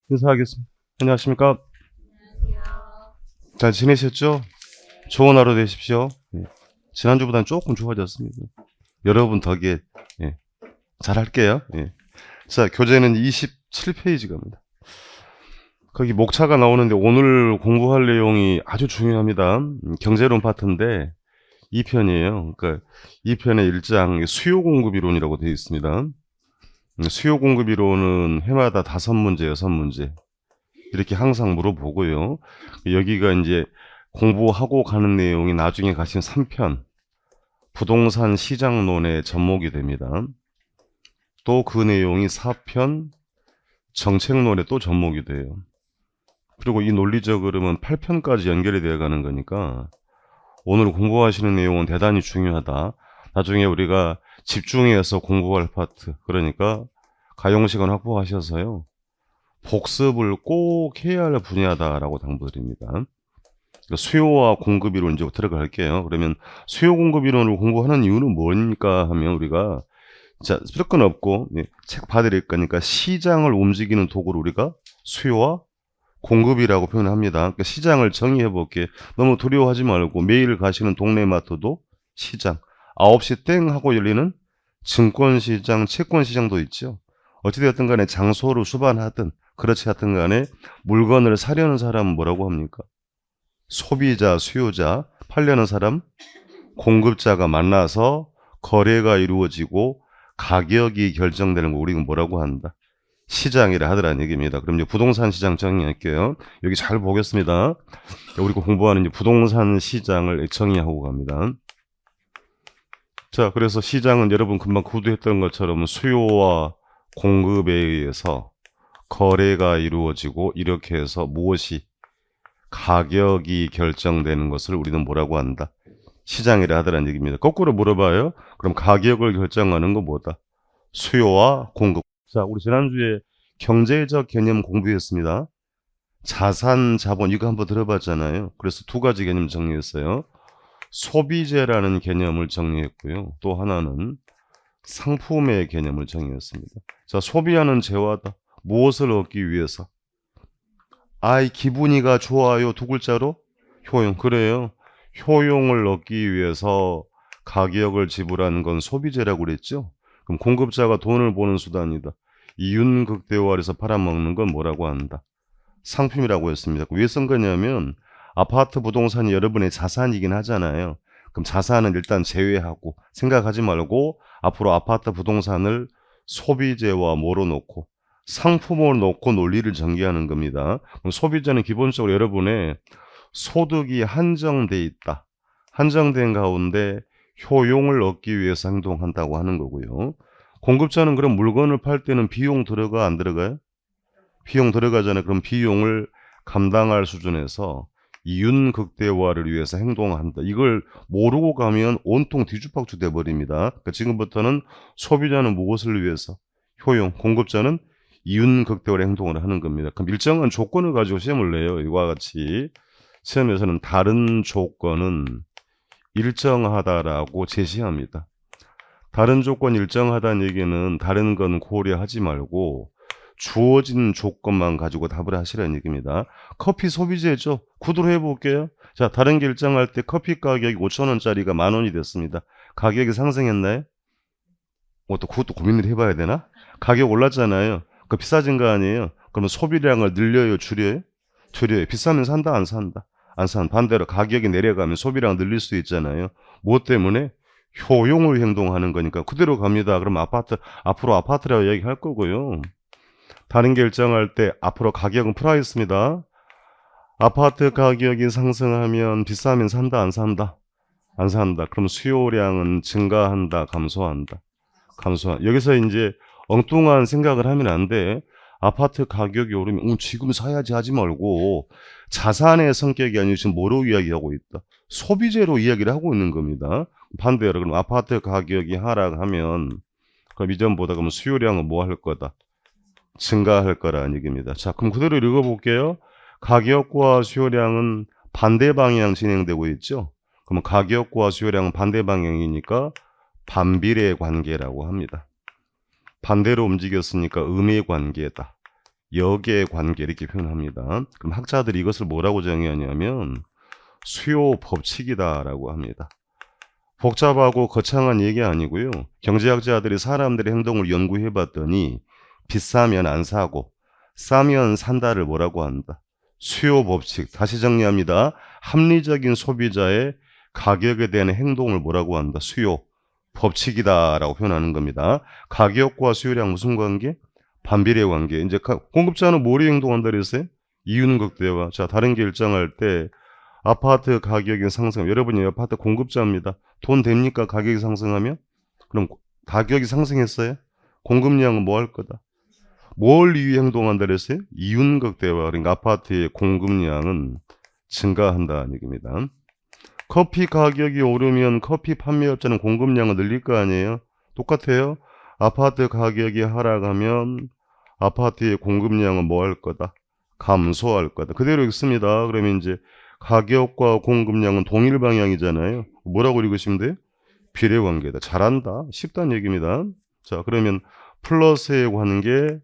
인사하겠습니다. 안녕하십니까? 안녕하세요. 잘 지내셨죠? 좋은 하루 되십시오. 예. 지난주보다는 조금 좋아졌습니다. 여러분 덕에 잘할게요. 예. 자, 교재는 27페이지 갑니다. 거기 목차가 나오는데 오늘 공부할 내용이 아주 중요합니다. 경제론 파트인데 2편이에요. 그러니까 2편의 1장 수요 공급 이론이라고 되어 있습니다. 수요 공급 이론은 해마다 5문제, 6문제 이렇게 항상 물어보고요. 여기가 이제 공부하고 가는 내용이 나중에 가신 3편 부동산 시장론의 접목이 됩니다. 또 그 내용이 4편 정책론에 또 접목이 돼요. 그리고 이 논리적 흐름은 8편까지 연결이 되어 가는 거니까 오늘 공부하시는 내용은 대단히 중요하다. 나중에 우리가 집중해서 공부할 파트, 그러니까 가용시간 확보하셔서요. 복습을 꼭 해야 할 분야다라고 당부드립니다. 수요와 공급 이론 이제 들어갈게요. 그러면 수요 공급 이론을 공부하는 이유는 뭐니까 하면 우리가 자, 쓸 건 없고 책 봐드릴 거니까 시장을 움직이는 도구를 우리가 수요와 공급이라고 표현합니다. 그러니까 시장을 정의해 볼게. 너무 두려워하지 말고 매일 가시는 동네 마트도 시장. 9시 땡 하고 열리는 증권시장, 채권시장도 있죠. 어찌되었든 간에 장소를 수반하든 그렇지 않든 간에 물건을 사려는 사람은 뭐라고 합니까? 소비자, 수요자, 팔려는 사람, 공급자가 만나서 거래가 이루어지고 가격이 결정되는 거 우리가 뭐라고 한다? 시장이라 하더라는 얘기입니다. 그럼 이제 부동산 시장 정의할게요. 여기 잘 보겠습니다. 우리가 공부하는 이제 부동산 시장을 정의하고 갑니다. 자, 그래서 시장은 여러분 금방 구두했던 것처럼 수요와 공급에 의해서 거래가 이루어지고 이렇게 해서 무엇이 가격이 결정되는 것을 우리는 뭐라고 한다? 시장이라 하더라는 얘기입니다. 거꾸로 물어봐요. 그럼 가격을 결정하는 건 뭐다? 수요와 공급. 자, 우리 지난주에 경제적 개념 공부했습니다. 자산, 자본 이거 한번 들어봤잖아요. 그래서 두 가지 개념 정리했어요. 소비재라는 개념을 정리했고요. 또 하나는 상품의 개념을 정의했습니다. 자, 소비하는 재화다. 무엇을 얻기 위해서? 아이, 기분이가 좋아요. 두 글자로? 효용. 그래요. 효용을 얻기 위해서 가격을 지불하는 건 소비재라고 그랬죠? 그럼 공급자가 돈을 버는 수단이다. 이윤극대화해서 팔아먹는 건 뭐라고 한다? 상품이라고 했습니다. 왜 쓴 거냐면 아파트 부동산이 여러분의 자산이긴 하잖아요. 그럼 자산은 일단 제외하고 생각하지 말고 앞으로 아파트 부동산을 소비재와 뭐로 놓고 상품으로 놓고 논리를 전개하는 겁니다. 그럼 소비재는 기본적으로 여러분의 소득이 한정돼 있다. 한정된 가운데 효용을 얻기 위해서 행동한다고 하는 거고요. 공급자는 그럼 물건을 팔 때는 비용 들어가 안 들어가요? 비용 들어가잖아요. 그럼 비용을 감당할 수준에서 이윤극대화를 위해서 행동한다. 이걸 모르고 가면 온통 뒤죽박죽 돼버립니다. 그러니까 지금부터는 소비자는 무엇을 위해서? 효용. 공급자는 이윤극대화의 행동을 하는 겁니다. 그럼 일정한 조건을 가지고 시험을 내요. 이와 같이 시험에서는 다른 조건은 일정하다라고 제시합니다. 다른 조건 일정하다는 얘기는 다른 건 고려하지 말고 주어진 조건만 가지고 답을 하시라는 얘기입니다. 커피 소비재죠. 구두로 해볼게요. 자, 다른 게 일정할 때 커피 가격이 5,000원짜리가 10,000원이 됐습니다. 가격이 상승했나요? 그것도 고민을 해봐야 되나? 가격 올랐잖아요. 그 비싸진 거 아니에요? 그러면 소비량을 늘려요, 줄여요? 줄여요. 비싸면 산다, 안 산다? 안 산. 반대로 가격이 내려가면 소비량 늘릴 수 있잖아요. 무엇 때문에? 효용을 행동하는 거니까 그대로 갑니다. 그럼 앞으로 아파트라고 얘기할 거고요. 다른 게 일정할 때 앞으로 가격은 프라이스입니다. 아파트 가격이 상승하면 비싸면 산다, 안 산다? 안 산다. 그럼 수요량은 증가한다, 감소한다? 감소한다. 여기서 이제 엉뚱한 생각을 하면 안 돼. 아파트 가격이 오르면 지금 사야지 하지 말고 자산의 성격이 아니고 지금 뭐로 이야기하고 있다? 소비재로 이야기를 하고 있는 겁니다. 반대로 그럼 아파트 가격이 하락하면 그럼 이전보다 그러면 수요량은 뭐 할 거다? 증가할 거라는 얘기입니다. 자, 그럼 그대로 읽어볼게요. 가격과 수요량은 반대 방향 진행되고 있죠. 그러면 가격과 수요량은 반대 방향이니까 반비례 관계라고 합니다. 반대로 움직였으니까 음의 관계다. 역의 관계 이렇게 표현합니다. 그럼 학자들이 이것을 뭐라고 정의하냐면 수요 법칙이다라고 합니다. 복잡하고 거창한 얘기 아니고요. 경제학자들이 사람들의 행동을 연구해 봤더니 비싸면 안 사고 싸면 산다를 뭐라고 한다. 수요 법칙. 다시 정리합니다. 합리적인 소비자의 가격에 대한 행동을 뭐라고 한다. 수요 법칙이다라고 표현하는 겁니다. 가격과 수요량 무슨 관계? 반비례 관계. 이제 공급자는 뭐로 행동한다 그랬어요? 이유는 극대화. 자, 다른 게 일정할 때 아파트 가격이 상승. 여러분이 아파트 공급자입니다. 돈 됩니까? 가격이 상승하면? 그럼 가격이 상승했어요? 공급량은 뭐 할 거다? 뭘 위해 행동한다 그랬어요? 이윤극대화. 그러니까 아파트의 공급량은 증가한다는 얘기입니다. 커피 가격이 오르면 커피 판매업자는 공급량을 늘릴 거 아니에요? 똑같아요. 아파트 가격이 하락하면 아파트의 공급량은 뭐 할 거다? 감소할 거다. 그대로 읽습니다. 그러면 이제 가격과 공급량은 동일 방향이잖아요. 뭐라고 읽으시면 돼요? 비례관계다. 잘한다. 쉽다는 얘기입니다. 자, 그러면 플러스의 관계,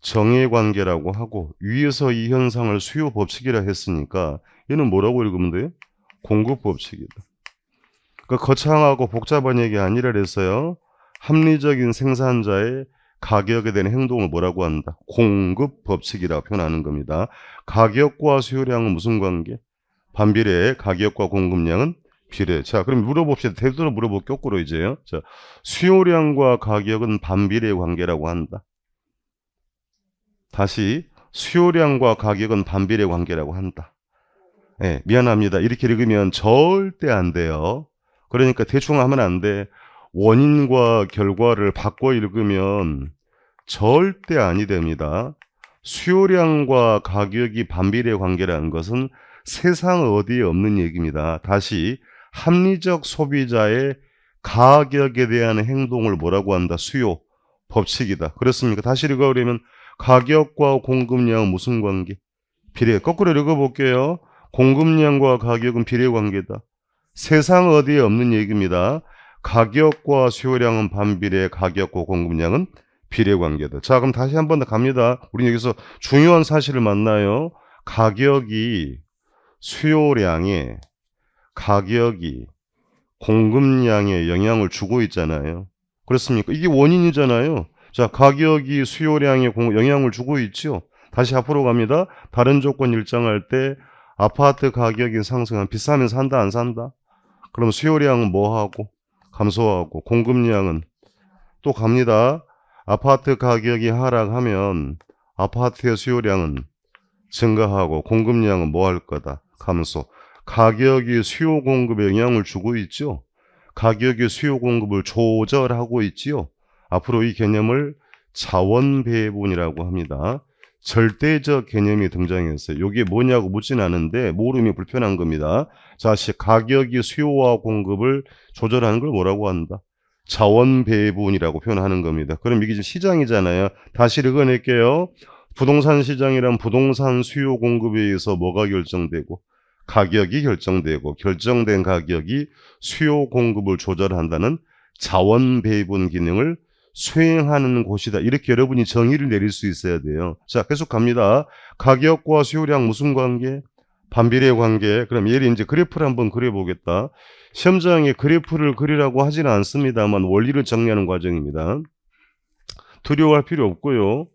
정의 관계라고 하고 위에서 이 현상을 수요 법칙이라 했으니까 얘는 뭐라고 읽으면 돼요? 공급 법칙이다. 그러니까 거창하고 복잡한 얘기 아니라 그랬어요. 합리적인 생산자의 가격에 대한 행동을 뭐라고 한다? 공급 법칙이라고 표현하는 겁니다. 가격과 수요량은 무슨 관계? 반비례. 가격과 공급량은 비례. 자, 그럼 물어봅시다. 대두로 물어볼 거꾸로 이제요. 자, 수요량과 가격은 반비례 관계라고 한다. 다시 수요량과 가격은 반비례 관계라고 한다. 네, 미안합니다. 이렇게 읽으면 절대 안 돼요. 그러니까 대충 하면 안 돼. 원인과 결과를 바꿔 읽으면 절대 아니 됩니다. 수요량과 가격이 반비례 관계라는 것은 세상 어디에 없는 얘기입니다. 다시 합리적 소비자의 가격에 대한 행동을 뭐라고 한다? 수요 법칙이다. 그렇습니까? 다시 읽어보려면 가격과 공급량은 무슨 관계? 비례. 거꾸로 읽어볼게요. 공급량과 가격은 비례 관계다. 세상 어디에 없는 얘기입니다. 가격과 수요량은 반비례, 가격과 공급량은 비례 관계다. 자, 그럼 다시 한 번 더 갑니다. 우리 여기서 중요한 사실을 만나요. 가격이 공급량에 영향을 주고 있잖아요. 그렇습니까? 이게 원인이잖아요. 자, 가격이 수요량에 영향을 주고 있죠. 다시 앞으로 갑니다. 다른 조건 일정할 때 아파트 가격이 상승하면 비싸면 산다 안 산다? 그럼 수요량은 뭐하고? 감소하고 공급량은 또 갑니다. 아파트 가격이 하락하면 아파트의 수요량은 증가하고 공급량은 뭐 할 거다? 감소. 가격이 수요 공급에 영향을 주고 있죠. 가격이 수요 공급을 조절하고 있지요. 앞으로 이 개념을 자원 배분이라고 합니다. 절대적 개념이 등장했어요. 이게 뭐냐고 묻진 않은데 모름이 불편한 겁니다. 자, 가격이 수요와 공급을 조절하는 걸 뭐라고 한다? 자원 배분이라고 표현하는 겁니다. 그럼 이게 시장이잖아요. 다시 읽어낼게요. 부동산 시장이란 부동산 수요 공급에 의해서 뭐가 결정되고 가격이 결정되고 결정된 가격이 수요 공급을 조절한다는 자원 배분 기능을 수행하는 곳이다. 이렇게 여러분이 정의를 내릴 수 있어야 돼요. 자, 계속 갑니다. 가격과 수요량 무슨 관계? 반비례 관계. 그럼 얘를 이제 그래프를 한번 그려보겠다. 시험장에 그래프를 그리라고 하지는 않습니다만 원리를 정리하는 과정입니다. 두려워할 필요 없고요.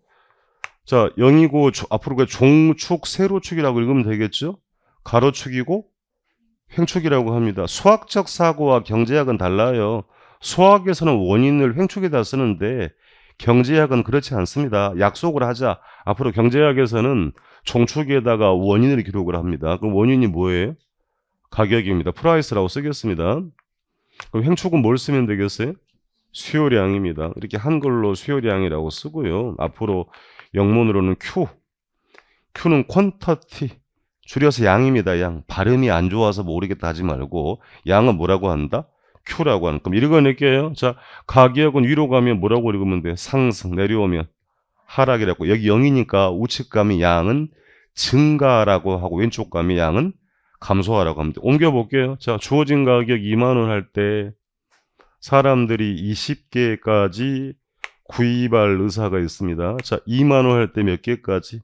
자, 0이고 앞으로 종축, 세로축이라고 읽으면 되겠죠? 가로축이고 횡축이라고 합니다. 수학적 사고와 경제학은 달라요. 수학에서는 원인을 횡축에다 쓰는데 경제학은 그렇지 않습니다. 약속을 하자. 앞으로 경제학에서는 종축에다가 원인을 기록을 합니다. 그럼 원인이 뭐예요? 가격입니다. 프라이스라고 쓰겠습니다. 그럼 횡축은 뭘 쓰면 되겠어요? 수요량입니다. 이렇게 한글로 수요량이라고 쓰고요. 앞으로 영문으로는 Q는 퀀터티, 줄여서 양입니다. 양. 발음이 안 좋아서 모르겠다 하지 말고 양은 뭐라고 한다? Q라고 하는. 그럼 읽어낼게요. 자, 가격은 위로 가면 뭐라고 읽으면 돼? 상승. 내려오면 하락이라고. 여기 0이니까 우측 가면 양은 증가라고 하고 왼쪽 가면 양은 감소하라고 합니다. 옮겨볼게요. 자, 주어진 가격 2만 원 할 때 사람들이 20개까지 구입할 의사가 있습니다. 자, 2만 원 할 때 몇 개까지?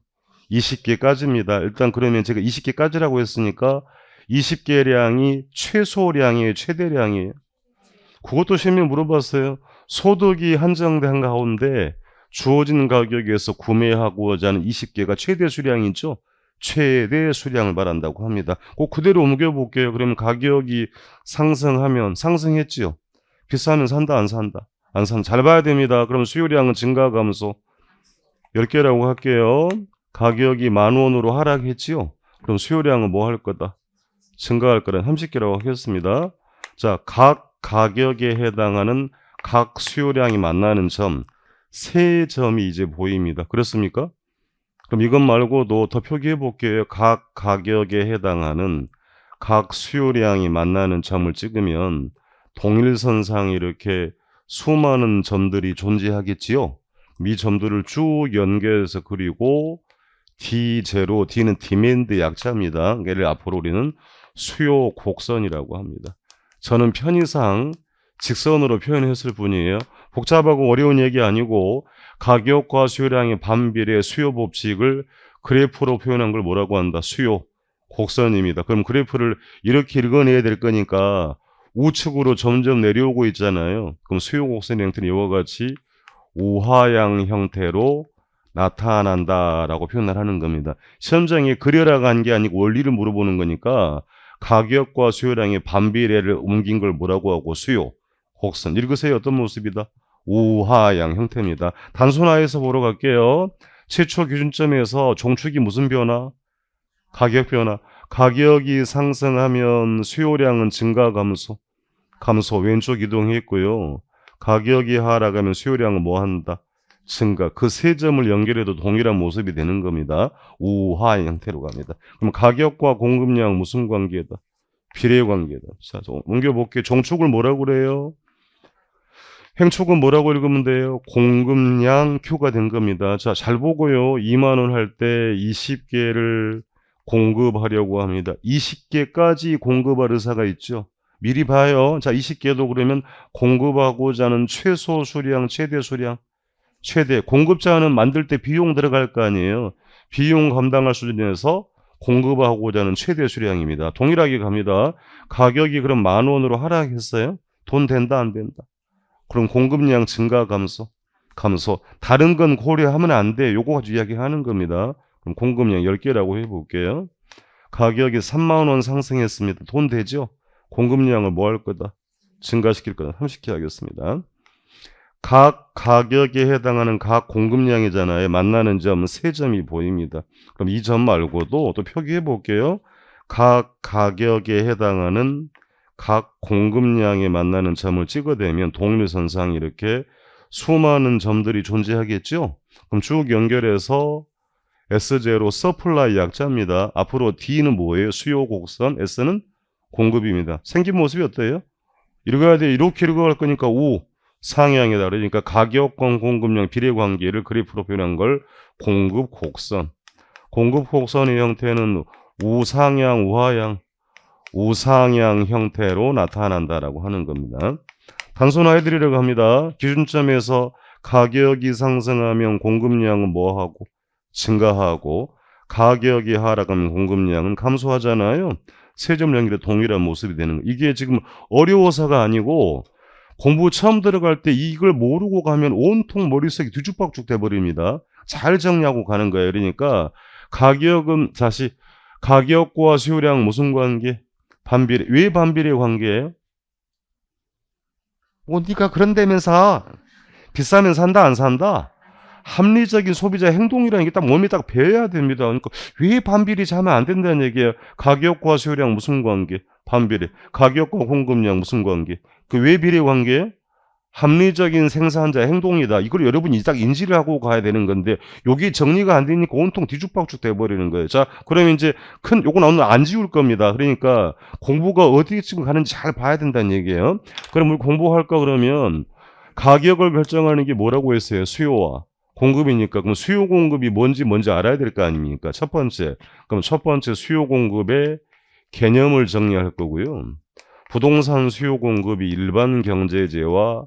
20개까지입니다. 일단 그러면 제가 20개까지라고 했으니까 20개량이 최소량이에요, 최대량이에요? 그것도 시험에 물어봤어요. 소득이 한정된 가운데 주어진 가격에서 구매하고자 하는 20개가 최대 수량이죠. 최대 수량을 말한다고 합니다. 꼭 그대로 옮겨볼게요. 그러면 가격이 상승하면 상승했지요. 비싸면 산다 안 산다? 안 산다. 잘 봐야 됩니다. 그럼 수요량은 증가 감소. 10개라고 할게요. 가격이 10,000원으로 하락했지요. 그럼 수요량은 뭐 할 거다? 증가할 거라 30개라고 하겠습니다. 자, 각 가격에 해당하는 각 수요량이 만나는 점, 세 점이 이제 보입니다. 그렇습니까? 그럼 이것 말고도 더 표기해 볼게요. 각 가격에 해당하는 각 수요량이 만나는 점을 찍으면 동일선상에 이렇게 수많은 점들이 존재하겠지요. 이 점들을 쭉 연결해서 그리고 D0, D는 디맨드 약자입니다. 얘를 앞으로 우리는 수요 곡선이라고 합니다. 저는 편의상 직선으로 표현했을 뿐이에요. 복잡하고 어려운 얘기 아니고 가격과 수요량의 반비례 수요 법칙을 그래프로 표현한 걸 뭐라고 한다? 수요 곡선입니다. 그럼 그래프를 이렇게 읽어내야 될 거니까 우측으로 점점 내려오고 있잖아요. 그럼 수요 곡선의 형태는 이와 같이 우하향 형태로 나타난다라고 표현을 하는 겁니다. 시험장에 그려라가 한 게 아니고 원리를 물어보는 거니까 가격과 수요량의 반비례를 옮긴 걸 뭐라고 하고 수요 곡선 읽으세요. 어떤 모습이다? 우하향 형태입니다. 단순화해서 보러 갈게요. 최초 기준점에서 종축이 무슨 변화? 가격 변화. 가격이 상승하면 수요량은 증가 감소. 감소 왼쪽 이동했고요. 가격이 하락하면 수요량은 뭐 한다? 증가. 그 세 점을 연결해도 동일한 모습이 되는 겁니다. 우하의 형태로 갑니다. 그럼 가격과 공급량 무슨 관계다? 비례 관계다. 자, 옮겨볼게요. 종축을 뭐라고 그래요? 행축은 뭐라고 읽으면 돼요? 공급량 Q가 된 겁니다. 자, 잘 보고요. 2만 원 할 때 20개를 공급하려고 합니다. 20개까지 공급할 의사가 있죠. 미리 봐요. 자, 20개도 그러면 공급하고자 하는 최소 수량, 최대 수량, 최대. 공급자는 만들 때 비용 들어갈 거 아니에요. 비용 감당할 수준에서 공급하고자 하는 최대 수량입니다. 동일하게 갑니다. 가격이 그럼 10,000원으로 하락했어요. 돈 된다, 안 된다? 그럼 공급량 증가 감소? 감소. 다른 건 고려하면 안 돼. 요거 가지고 이야기하는 겁니다. 그럼 공급량 10개라고 해볼게요. 가격이 30,000원 상승했습니다. 돈 되죠? 공급량을 뭐 할 거다? 증가시킬 거다. 30개 하겠습니다. 각 가격에 해당하는 각 공급량이잖아요. 만나는 점 세 점이 보입니다. 그럼 이 점 말고도 또 표기해 볼게요. 각 가격에 해당하는 각 공급량에 만나는 점을 찍어대면 동일선상 이렇게 수많은 점들이 존재하겠죠. 그럼 쭉 연결해서 S0 서플라이 약자입니다. 앞으로 D는 뭐예요? 수요 곡선, S는 공급입니다. 생긴 모습이 어때요? 읽어야 돼. 이렇게 읽어갈 거니까 우 상향이다. 그러니까 가격과 공급량 비례 관계를 그래프로 표현한 걸 공급 곡선. 공급 곡선의 형태는 우상향, 우하향, 우상향 형태로 나타난다라고 하는 겁니다. 단순화해드리려고 합니다. 기준점에서 가격이 상승하면 공급량은 뭐하고? 증가하고 가격이 하락하면 공급량은 감소하잖아요. 세 점 연결의 동일한 모습이 되는 거. 이게 지금 어려워서가 아니고 공부 처음 들어갈 때 이걸 모르고 가면 온통 머릿속이 뒤죽박죽 돼버립니다. 잘 정리하고 가는 거예요. 그러니까 가격은 다시 가격과 수요량 무슨 관계? 반비례. 왜 반비례 관계예요? 네가 그런다면서 비싸면 산다 안 산다? 합리적인 소비자 행동이라는 게 딱 몸에 딱 배워야 됩니다. 그러니까 왜 반비례 하면 안 된다는 얘기예요. 가격과 수요량 무슨 관계? 반비례. 가격과 공급량 무슨 관계? 그 왜 비례 관계예요? 합리적인 생산자 행동이다. 이걸 여러분이 딱 인지를 하고 가야 되는 건데 여기 정리가 안 되니까 온통 뒤죽박죽 돼버리는 거예요. 자, 그러면 이제 요건 오늘 안 지울 겁니다. 그러니까 공부가 어디에 지금 가는지 잘 봐야 된다는 얘기예요. 그럼 우리 공부할 거 그러면 가격을 결정하는 게 뭐라고 했어요? 수요와 공급이니까. 그럼 수요 공급이 뭔지 알아야 될 거 아닙니까? 첫 번째. 그럼 첫 번째 수요 공급의 개념을 정리할 거고요. 부동산 수요 공급이 일반 경제재와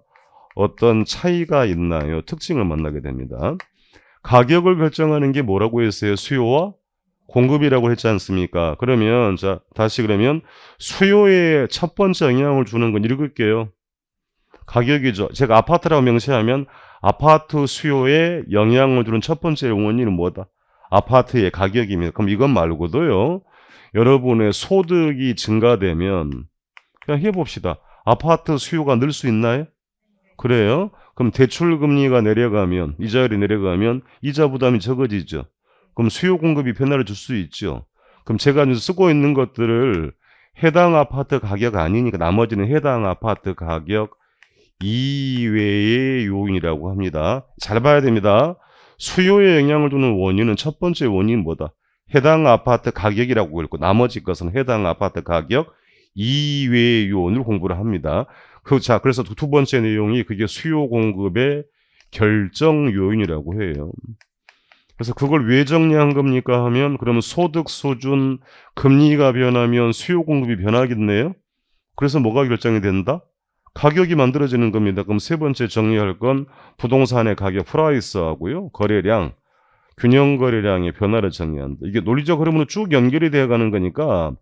어떤 차이가 있나요? 특징을 만나게 됩니다. 가격을 결정하는 게 뭐라고 했어요? 수요와 공급이라고 했지 않습니까? 그러면 자 다시 그러면 수요에 첫 번째 영향을 주는 건 읽을게요. 가격이죠. 제가 아파트라고 명시하면 아파트 수요에 영향을 주는 첫 번째 원인은 뭐다? 아파트의 가격입니다. 그럼 이것 말고도요. 여러분의 소득이 증가되면 그냥 해봅시다. 아파트 수요가 늘 수 있나요? 그래요? 그럼 대출 금리가 내려가면 이자율이 내려가면 이자 부담이 적어지죠. 그럼 수요 공급이 변화를 줄 수 있죠. 그럼 제가 쓰고 있는 것들을 해당 아파트 가격 아니니까 나머지는 해당 아파트 가격 이외의 요인이라고 합니다. 잘 봐야 됩니다. 수요에 영향을 주는 원인은 첫 번째 원인은 뭐다? 해당 아파트 가격이라고 했고 나머지 것은 해당 아파트 가격 이외의 요인을 공부를 합니다. 자, 그래서 두 번째 내용이 그게 수요 공급의 결정 요인이라고 해요. 그래서 그걸 왜 정리한 겁니까 하면 그러면 소득 수준 금리가 변하면 수요 공급이 변하겠네요. 그래서 뭐가 결정이 된다? 가격이 만들어지는 겁니다. 그럼 세 번째 정리할 건 부동산의 가격 프라이스하고요. 거래량, 균형 거래량의 변화를 정리한다. 이게 논리적 흐름으로 쭉 연결이 되어 가는 거니까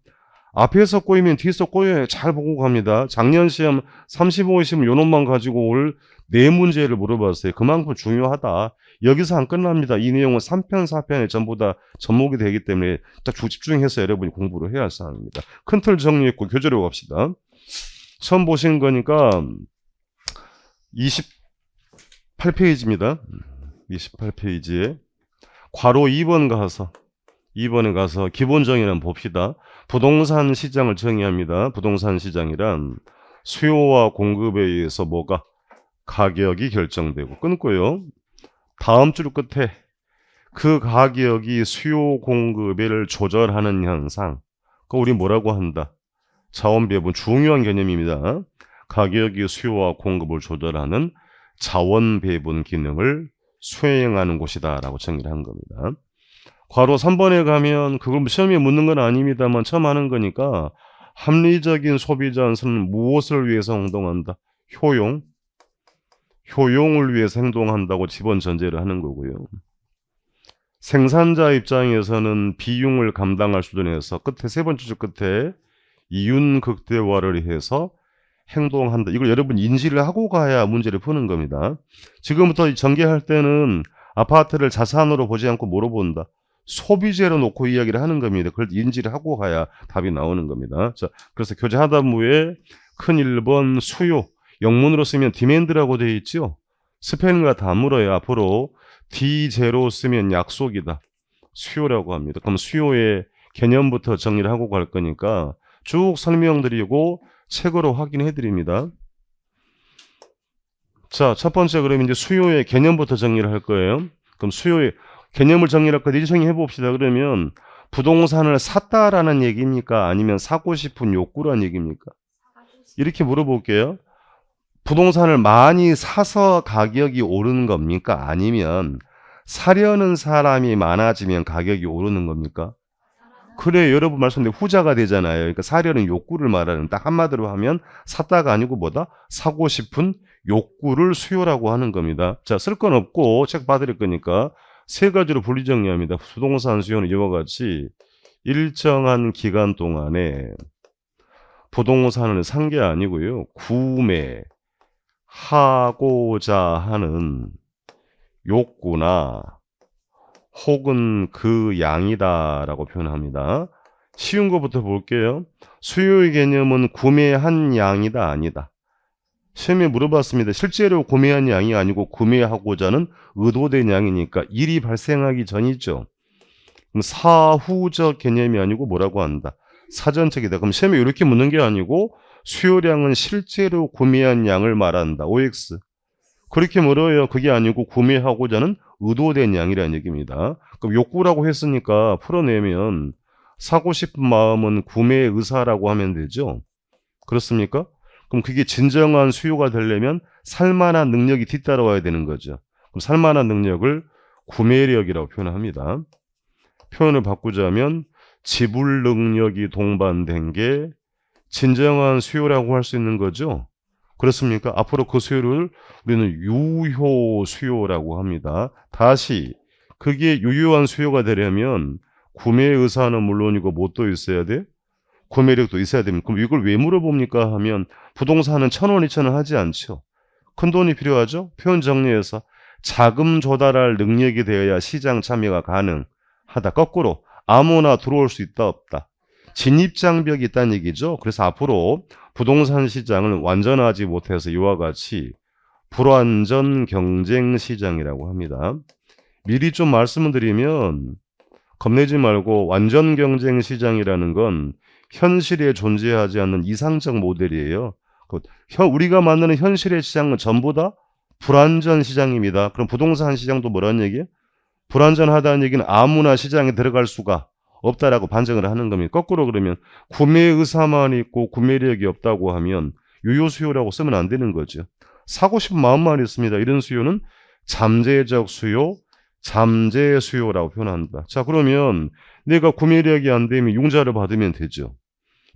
앞에서 꼬이면 뒤에서 꼬여요. 잘 보고 갑니다. 작년 시험 35시험 요놈만 가지고 올 네 문제를 물어봤어요. 그만큼 중요하다. 여기서 안 끝납니다. 이 내용은 3편, 4편에 전부 다 접목이 되기 때문에 딱 집중해서 여러분이 공부를 해야 할 사항입니다. 큰 틀 정리했고 교재로 갑시다. 처음 보신 거니까 28페이지입니다. 28페이지에 괄호 2번에 가서 기본 정의를 한번 봅시다. 부동산 시장을 정의합니다. 부동산 시장이란 수요와 공급에 의해서 뭐가 가격이 결정되고 끊고요. 다음 줄 끝에 그 가격이 수요 공급을 조절하는 현상. 그거 우리 뭐라고 한다? 자원 배분 중요한 개념입니다. 가격이 수요와 공급을 조절하는 자원 배분 기능을 수행하는 곳이다라고 정의를 한 겁니다. 괄호 3번에 가면 그걸 시험에 묻는 건 아닙니다만 처음 하는 거니까 합리적인 소비자 한수는 무엇을 위해서 행동한다? 효용을 위해서 행동한다고 기본 전제를 하는 거고요. 생산자 입장에서는 비용을 감당할 수준에서 끝에 세 번째 줄 끝에 이윤 극대화를 해서 행동한다. 이걸 여러분 인지를 하고 가야 문제를 푸는 겁니다. 지금부터 전개할 때는 아파트를 자산으로 보지 않고 뭐로 본다? 소비재로 놓고 이야기를 하는 겁니다. 그걸 인지를 하고 가야 답이 나오는 겁니다. 자, 그래서 교재 하단부에 큰 1번 수요, 영문으로 쓰면 디맨드라고 되어 있죠. 스펠링과 다 물어요. 앞으로 D0 쓰면 약속이다. 수요라고 합니다. 그럼 수요의 개념부터 정리를 하고 갈 거니까 쭉 설명드리고 책으로 확인해 드립니다. 자, 첫 번째 그러면 이제 수요의 개념부터 정리를 할 거예요. 그럼 수요의 개념을 정리할 거 정리해 봅시다. 그러면 부동산을 샀다라는 얘기입니까? 아니면 사고 싶은 욕구라는 얘기입니까? 이렇게 물어볼게요. 부동산을 많이 사서 가격이 오르는 겁니까? 아니면 사려는 사람이 많아지면 가격이 오르는 겁니까? 그래, 여러분 말씀대로 후자가 되잖아요. 그러니까 사려는 욕구를 말하는, 딱 한마디로 하면 샀다가 아니고 뭐다? 사고 싶은 욕구를 수요라고 하는 겁니다. 자, 쓸 건 없고 책 봐드릴 거니까 세 가지로 분리 정리합니다. 부동산 수요는 이와 같이 일정한 기간 동안에 부동산을 산 게 아니고요. 구매하고자 하는 욕구나 혹은 그 양이다라고 표현합니다. 쉬운 것부터 볼게요. 수요의 개념은 구매한 양이다 아니다. 시험에 물어봤습니다. 실제로 구매한 양이 아니고 구매하고자 하는 의도된 양이니까 일이 발생하기 전이죠. 그럼 사후적 개념이 아니고 뭐라고 한다? 사전적이다. 그럼 시험에 이렇게 묻는 게 아니고 수요량은 실제로 구매한 양을 말한다. OX. 그렇게 물어요. 그게 아니고 구매하고자 하는 의도된 양이라는 얘기입니다. 그럼 욕구라고 했으니까 풀어내면 사고 싶은 마음은 구매 의사라고 하면 되죠. 그렇습니까? 그럼 그게 진정한 수요가 되려면 살만한 능력이 뒤따라와야 되는 거죠. 그럼 살만한 능력을 구매력이라고 표현합니다. 표현을 바꾸자면 지불 능력이 동반된 게 진정한 수요라고 할 수 있는 거죠. 그렇습니까? 앞으로 그 수요를 우리는 유효 수요라고 합니다. 다시 그게 유효한 수요가 되려면 구매 의사는 물론이고 뭣도 있어야 돼? 구매력도 있어야 됩니다. 그럼 이걸 왜 물어봅니까 하면 부동산은 1,000원, 2,000원 하지 않죠. 큰돈이 필요하죠. 표현 정리해서 자금 조달할 능력이 되어야 시장 참여가 가능하다. 거꾸로 아무나 들어올 수 있다 없다. 진입장벽이 있다는 얘기죠. 그래서 앞으로 부동산 시장을 완전하지 못해서 이와 같이 불완전 경쟁 시장이라고 합니다. 미리 좀 말씀을 드리면 겁내지 말고 완전 경쟁 시장이라는 건 현실에 존재하지 않는 이상적 모델이에요. 우리가 만나는 현실의 시장은 전부 다 불완전 시장입니다. 그럼 부동산 시장도 뭐라는 얘기예요? 불완전하다는 얘기는 아무나 시장에 들어갈 수가 없다라고 반증을 하는 겁니다. 거꾸로 그러면 구매 의사만 있고 구매력이 없다고 하면 유효 수요라고 쓰면 안 되는 거죠. 사고 싶은 마음만 있습니다. 이런 수요는 잠재적 수요, 잠재 수요라고 표현한다. 자, 그러면 내가 구매력이 안 되면 융자를 받으면 되죠.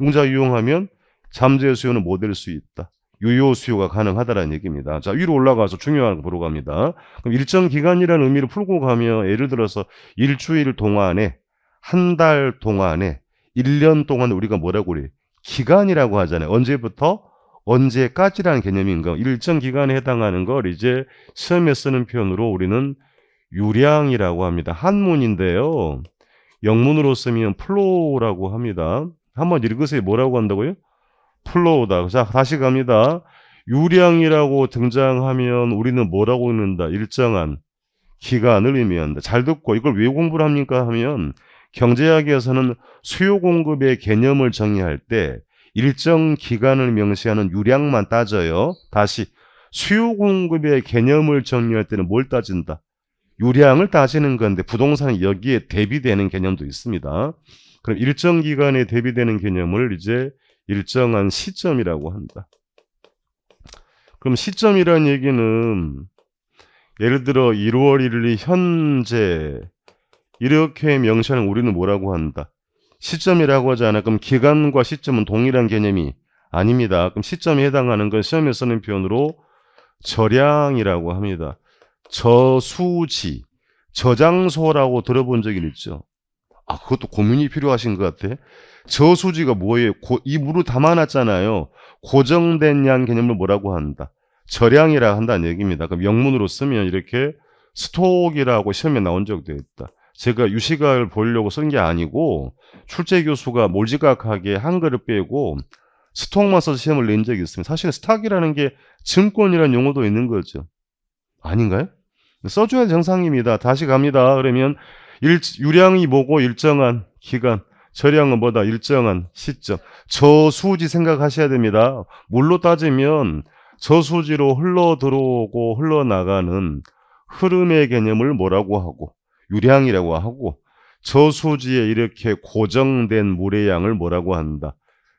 융자 이용하면 잠재 수요는 못 될 수 있다. 유효 수요가 가능하다라는 얘기입니다. 자, 위로 올라가서 중요한 거 보러 갑니다. 그럼 일정 기간이라는 의미를 풀고 가면 예를 들어서 일주일 동안에 한 달 동안에 1년 동안 우리가 뭐라고 그래? 기간이라고 하잖아요. 언제부터 언제까지라는 개념인가? 일정 기간에 해당하는 걸 이제 시험에 쓰는 표현으로 우리는 유량이라고 합니다. 한문인데요. 영문으로 쓰면 플로우라고 합니다. 한번 읽으세요. 뭐라고 한다고요? 플로우다. 자, 다시 갑니다. 유량이라고 등장하면 우리는 뭐라고 읽는다? 일정한 기간을 의미한다. 잘 듣고 이걸 왜 공부를 합니까? 하면 경제학에서는 수요 공급의 개념을 정의할 때 일정 기간을 명시하는 유량만 따져요. 다시 수요 공급의 개념을 정의할 때는 뭘 따진다? 유량을 따지는 건데 부동산은 여기에 대비되는 개념도 있습니다. 그럼 일정 기간에 대비되는 개념을 이제 일정한 시점이라고 한다. 그럼 시점이라는 얘기는 예를 들어 1월 1일이 현재 이렇게 명시하는 우리는 뭐라고 한다? 시점이라고 하지 않아. 그럼 기간과 시점은 동일한 개념이 아닙니다. 그럼 시점에 해당하는 건 시험에 쓰는 표현으로 저량이라고 합니다. 저수지, 저장소라고 들어본 적이 있죠? 아, 그것도 고민이 필요하신 것 같아. 저수지가 뭐예요? 이 물을 담아놨잖아요. 고정된 양 개념을 뭐라고 한다? 저량이라 한다는 얘기입니다. 그럼 영문으로 쓰면 이렇게 스톡이라고 시험에 나온 적도 있다. 제가 유시가를 보려고 쓴 게 아니고 출제 교수가 몰지각하게 한글을 빼고 스톡만 써서 시험을 낸 적이 있습니다. 사실은 스탁이라는 게 증권이라는 용어도 있는 거죠. 아닌가요? 써줘야 정상입니다. 다시 갑니다. 그러면 유량이 뭐고 일정한 기간, 저량은 뭐다? 일정한 시점. 저수지 생각하셔야 됩니다. 물로 따지면 저수지로 흘러 들어오고 흘러나가는 흐름의 개념을 뭐라고 하고 유량이라고 하고 저수지에 이렇게 고정된 물의 양을 뭐라고 한다?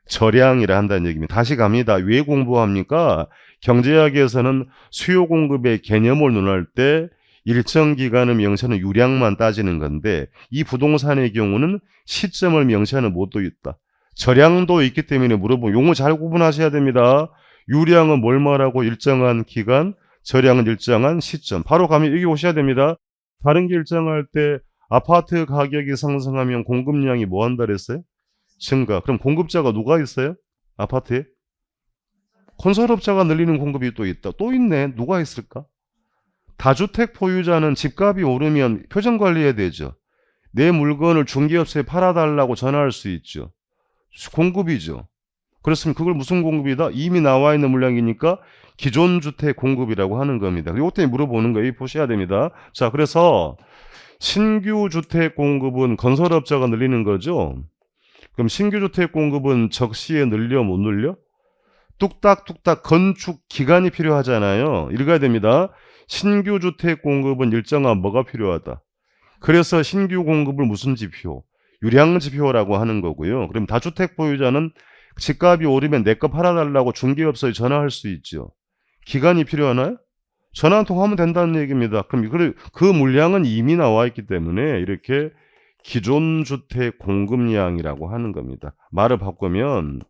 저량이라 한다는 얘기입니다. 다시 갑니다. 왜 공부합니까? 경제학에서는 수요 공급의 개념을 논할 때 일정 기간을 명시하는 유량만 따지는 건데 이 부동산의 경우는 시점을 명시하는 뭣도 있다. 저량도 있기 때문에 물어보면 용어 잘 구분하셔야 됩니다. 유량은 뭘 말하고 일정한 기간, 저량은 일정한 시점. 바로 가면 여기 오셔야 됩니다. 다른 게 일정할 때 아파트 가격이 상승하면 공급량이 뭐 한다 그랬어요? 증가. 그럼 공급자가 누가 있어요? 아파트에? 건설업자가 늘리는 공급이 또 있다. 또 있네. 누가 있을까? 다주택 보유자는 집값이 오르면 표정 관리해야 되죠. 내 물건을 중개업소에 팔아달라고 전화할 수 있죠. 공급이죠. 그렇으면 그걸 무슨 공급이다? 이미 나와 있는 물량이니까 기존 주택 공급이라고 하는 겁니다. 이것 때문에 물어보는 거예요. 보셔야 됩니다. 자, 그래서 신규 주택 공급은 건설업자가 늘리는 거죠. 그럼 신규 주택 공급은 적시에 늘려 못 늘려? 뚝딱뚝딱 건축 기간이 필요하잖아요. 읽어야 됩니다. 신규 주택 공급은 일정한 뭐가 필요하다. 그래서 신규 공급을 무슨 지표? 유량 지표라고 하는 거고요. 그럼 다주택 보유자는 집값이 오르면 내 거 팔아달라고 중개업소에 전화할 수 있죠. 기간이 필요하나요? 전화 한 통 하면 된다는 얘기입니다. 그럼 그 물량은 이미 나와 있기 때문에 이렇게 기존 주택 공급량이라고 하는 겁니다. 말을 바꾸면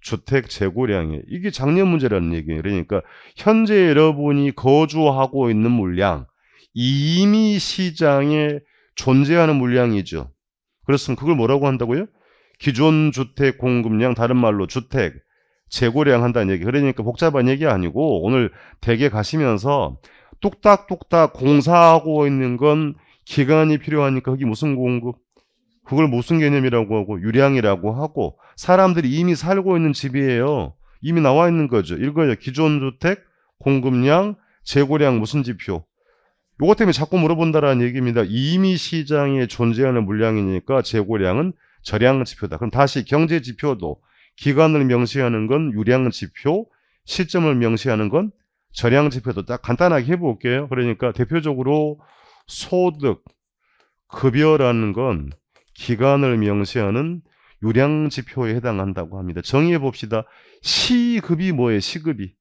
주택 재고량이에요. 이게 작년 문제라는 얘기예요. 그러니까 현재 여러분이 거주하고 있는 물량, 이미 시장에 존재하는 물량이죠. 그렇으면 그걸 뭐라고 한다고요? 기존 주택 공급량, 다른 말로 주택 재고량 한다는 얘기. 그러니까 복잡한 얘기 아니고 오늘 댁에 가시면서 뚝딱뚝딱 공사하고 있는 건 기간이 필요하니까 그게 무슨 공급? 그걸 무슨 개념이라고 하고 유량이라고 하고 사람들이 이미 살고 있는 집이에요. 이미 나와 있는 거죠. 이거요. 기존 주택 공급량 재고량 무슨 지표? 요것 때문에 자꾸 물어본다라는 얘기입니다. 이미 시장에 존재하는 물량이니까 재고량은 절량 지표다. 그럼 다시 경제 지표도 기간을 명시하는 건 유량 지표, 시점을 명시하는 건 절량 지표도 딱 간단하게 해볼게요. 그러니까 대표적으로 소득, 급여라는 건 기간을 명시하는 유량 지표에 해당한다고 합니다. 정의해 봅시다. 시급이 뭐예요? 시급이.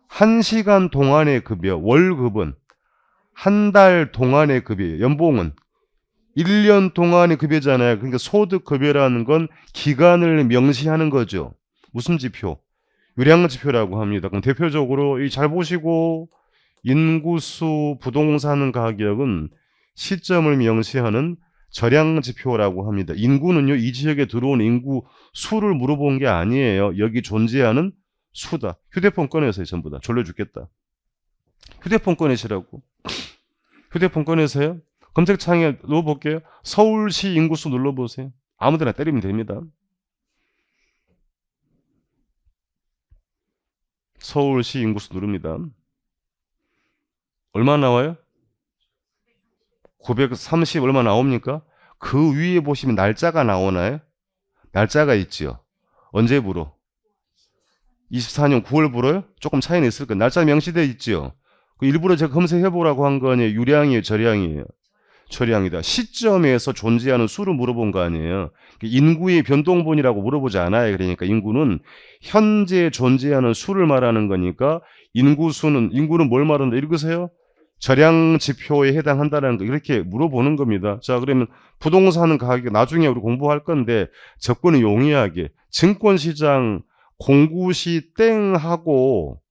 1시간 동안의 급여, 월급은 한 달 동안의 급여예요. 연봉은 1년 동안의 급여잖아요. 그러니까 소득 급여라는 건 기간을 명시하는 거죠. 무슨 지표? 유량 지표라고 합니다. 그럼 대표적으로 잘 보시고 인구수 부동산 가격은 시점을 명시하는 절량 지표라고 합니다. 인구는요, 이 지역에 들어온 인구 수를 물어본 게 아니에요. 여기 존재하는 수다. 휴대폰 꺼내세요. 전부 다. 졸려 죽겠다. 휴대폰 꺼내시라고. 휴대폰 꺼내세요. 검색창에 넣어볼게요. 서울시 인구수 눌러보세요. 아무데나 때리면 됩니다. 서울시 인구수 누릅니다. 얼마 나와요? 930 얼마 나옵니까? 그 위에 보시면 날짜가 나오나요? 날짜가 있지요. 언제부로? 24년 9월부로요? 조금 차이는 있을 거예요. 날짜 명시되어 있지요. 일부러 제가 검색해보라고 한 거 아니에요. 유량이에요? 절량이에요? 절량이다. 시점에서 존재하는 수를 물어본 거 아니에요. 인구의 변동분이라고 물어보지 않아요. 그러니까 인구는 현재 존재하는 수를 말하는 거니까 인구는 뭘 말한다? 읽으세요. 절량 지표에 해당한다는 거 이렇게 물어보는 겁니다. 자, 그러면 부동산 가격 나중에 우리 공부할 건데 접근은 용이하게 증권시장 공구 시 땡 하고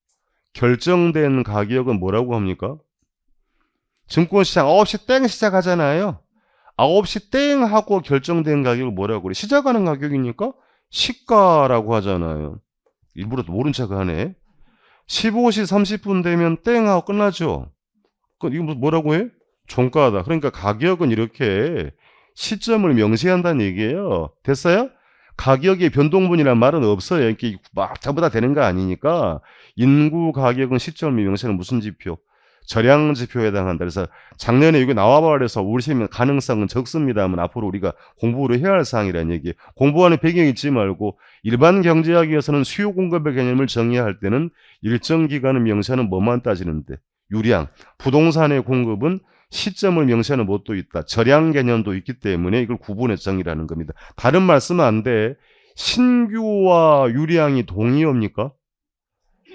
결정된 가격은 뭐라고 합니까? 증권시장 9시 땡 시작하잖아요. 9시 땡 하고 결정된 가격을 뭐라고 그래? 시작하는 가격이니까 시가라고 하잖아요. 일부러 모른 척 하네. 15시 30분 되면 땡 하고 끝나죠. 이거 뭐라고 해? 종가다. 그러니까 가격은 이렇게 시점을 명시한다는 얘기예요. 됐어요? 가격의 변동분이란 말은 없어요. 이렇게 막 전부 다 되는 거 아니니까 인구 가격은 시점을 명시하는 무슨 지표? 절량 지표에 해당한다. 그래서 작년에 이거 나와버려서 우리 시면 가능성은 적습니다만 앞으로 우리가 공부를 해야 할 사항이라는 얘기예요. 공부하는 배경이 있지 말고 일반 경제학에서는 수요 공급의 개념을 정의할 때는 일정 기간을 명시하는 뭐만 따지는데 유량, 부동산의 공급은 시점을 명시하는 뭣도 있다. 절량 개념도 있기 때문에 이걸 구분해서 정의라는 겁니다. 다른 말씀은 안 돼. 신규와 유량이 동의어입니까?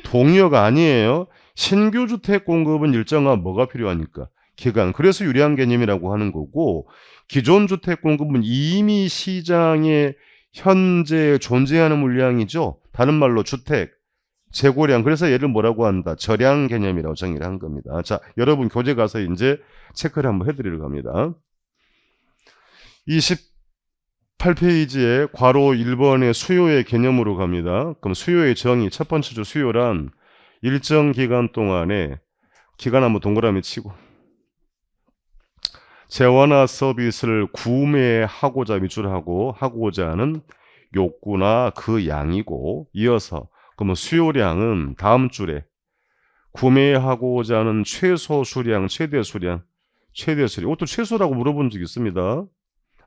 동의어가 아니에요. 신규 주택 공급은 일정한 뭐가 필요하니까? 기간. 그래서 유량 개념이라고 하는 거고 기존 주택 공급은 이미 시장에 현재 존재하는 물량이죠. 다른 말로 주택, 재고량. 그래서 얘를 뭐라고 한다? 절량 개념이라고 정의를 한 겁니다. 자, 여러분 교재 가서 이제 체크를 한번 해드리려고 합니다. 28페이지에 괄호 1번의 수요의 개념으로 갑니다. 그럼 수요의 정의, 첫 번째 주 수요란 일정 기간 동안에 기간 한번 동그라미 치고 재화나 서비스를 구매하고자 미줄하고 하고자 하는 욕구나 그 양이고 이어서 그러면 수요량은 다음 줄에 구매하고자 하는 최소 수량, 최대 수량, 최대 수량. 이것도 최소라고 물어본 적 있습니다.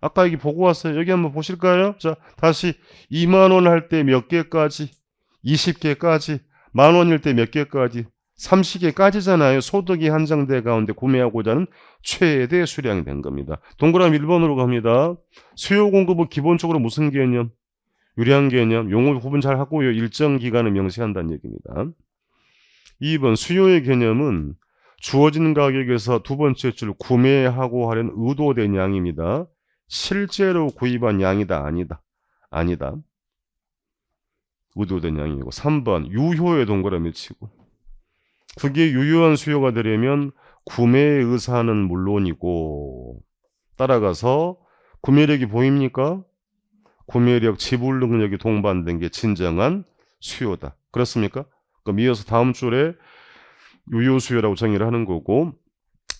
아까 여기 보고 왔어요. 여기 한번 보실까요? 자, 다시 2만 원 할 때 몇 개까지? 20개까지. 만 원일 때 몇 개까지? 30개까지잖아요. 소득이 한정돼 가운데 구매하고자 하는 최대 수량이 된 겁니다. 동그라미 1번으로 갑니다. 수요 공급은 기본적으로 무슨 개념? 유량 개념. 용어 구분 잘 하고요. 일정 기간을 명시한다는 얘기입니다. 2번 수요의 개념은 주어진 가격에서 두 번째 줄 구매하고 하려는 의도된 양입니다. 실제로 구입한 양이다. 아니다. 아니다. 의도된 양이고 3번 유효에 동그라미 치고 그게 유효한 수요가 되려면 구매의 의사는 물론이고 따라가서 구매력이 보입니까? 구매력, 지불 능력이 동반된 게 진정한 수요다. 그렇습니까? 그럼 이어서 다음 줄에 유효 수요라고 정의를 하는 거고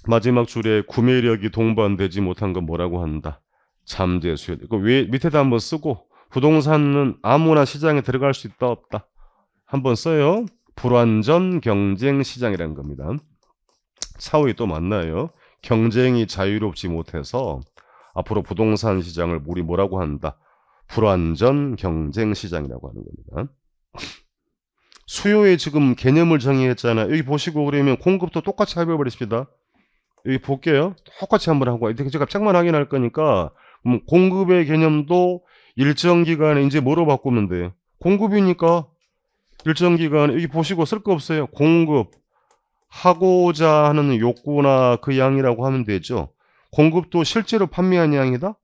마지막 줄에 구매력이 동반되지 못한 건 뭐라고 한다? 잠재 수요. 왜 밑에다 한번 쓰고 부동산은 아무나 시장에 들어갈 수 있다 없다? 한번 써요. 불완전 경쟁 시장이라는 겁니다. 차후에 또 만나요. 경쟁이 자유롭지 못해서 앞으로 부동산 시장을 우리 뭐라고 한다? 불완전 경쟁 시장이라고 하는 겁니다. 수요의 지금 개념을 정의했잖아요. 여기 보시고 그러면 공급도 똑같이 해버리십시다. 여기 볼게요. 똑같이 한번 하고 제가 책만 확인할 거니까 공급의 개념도 일정 기간에 이제 뭐로 바꾸면 돼요? 공급이니까 일정 기간에 여기 보시고 쓸 거 없어요. 공급 하고자 하는 욕구나 그 양이라고 하면 되죠. 공급도 실제로 판매한 양이다?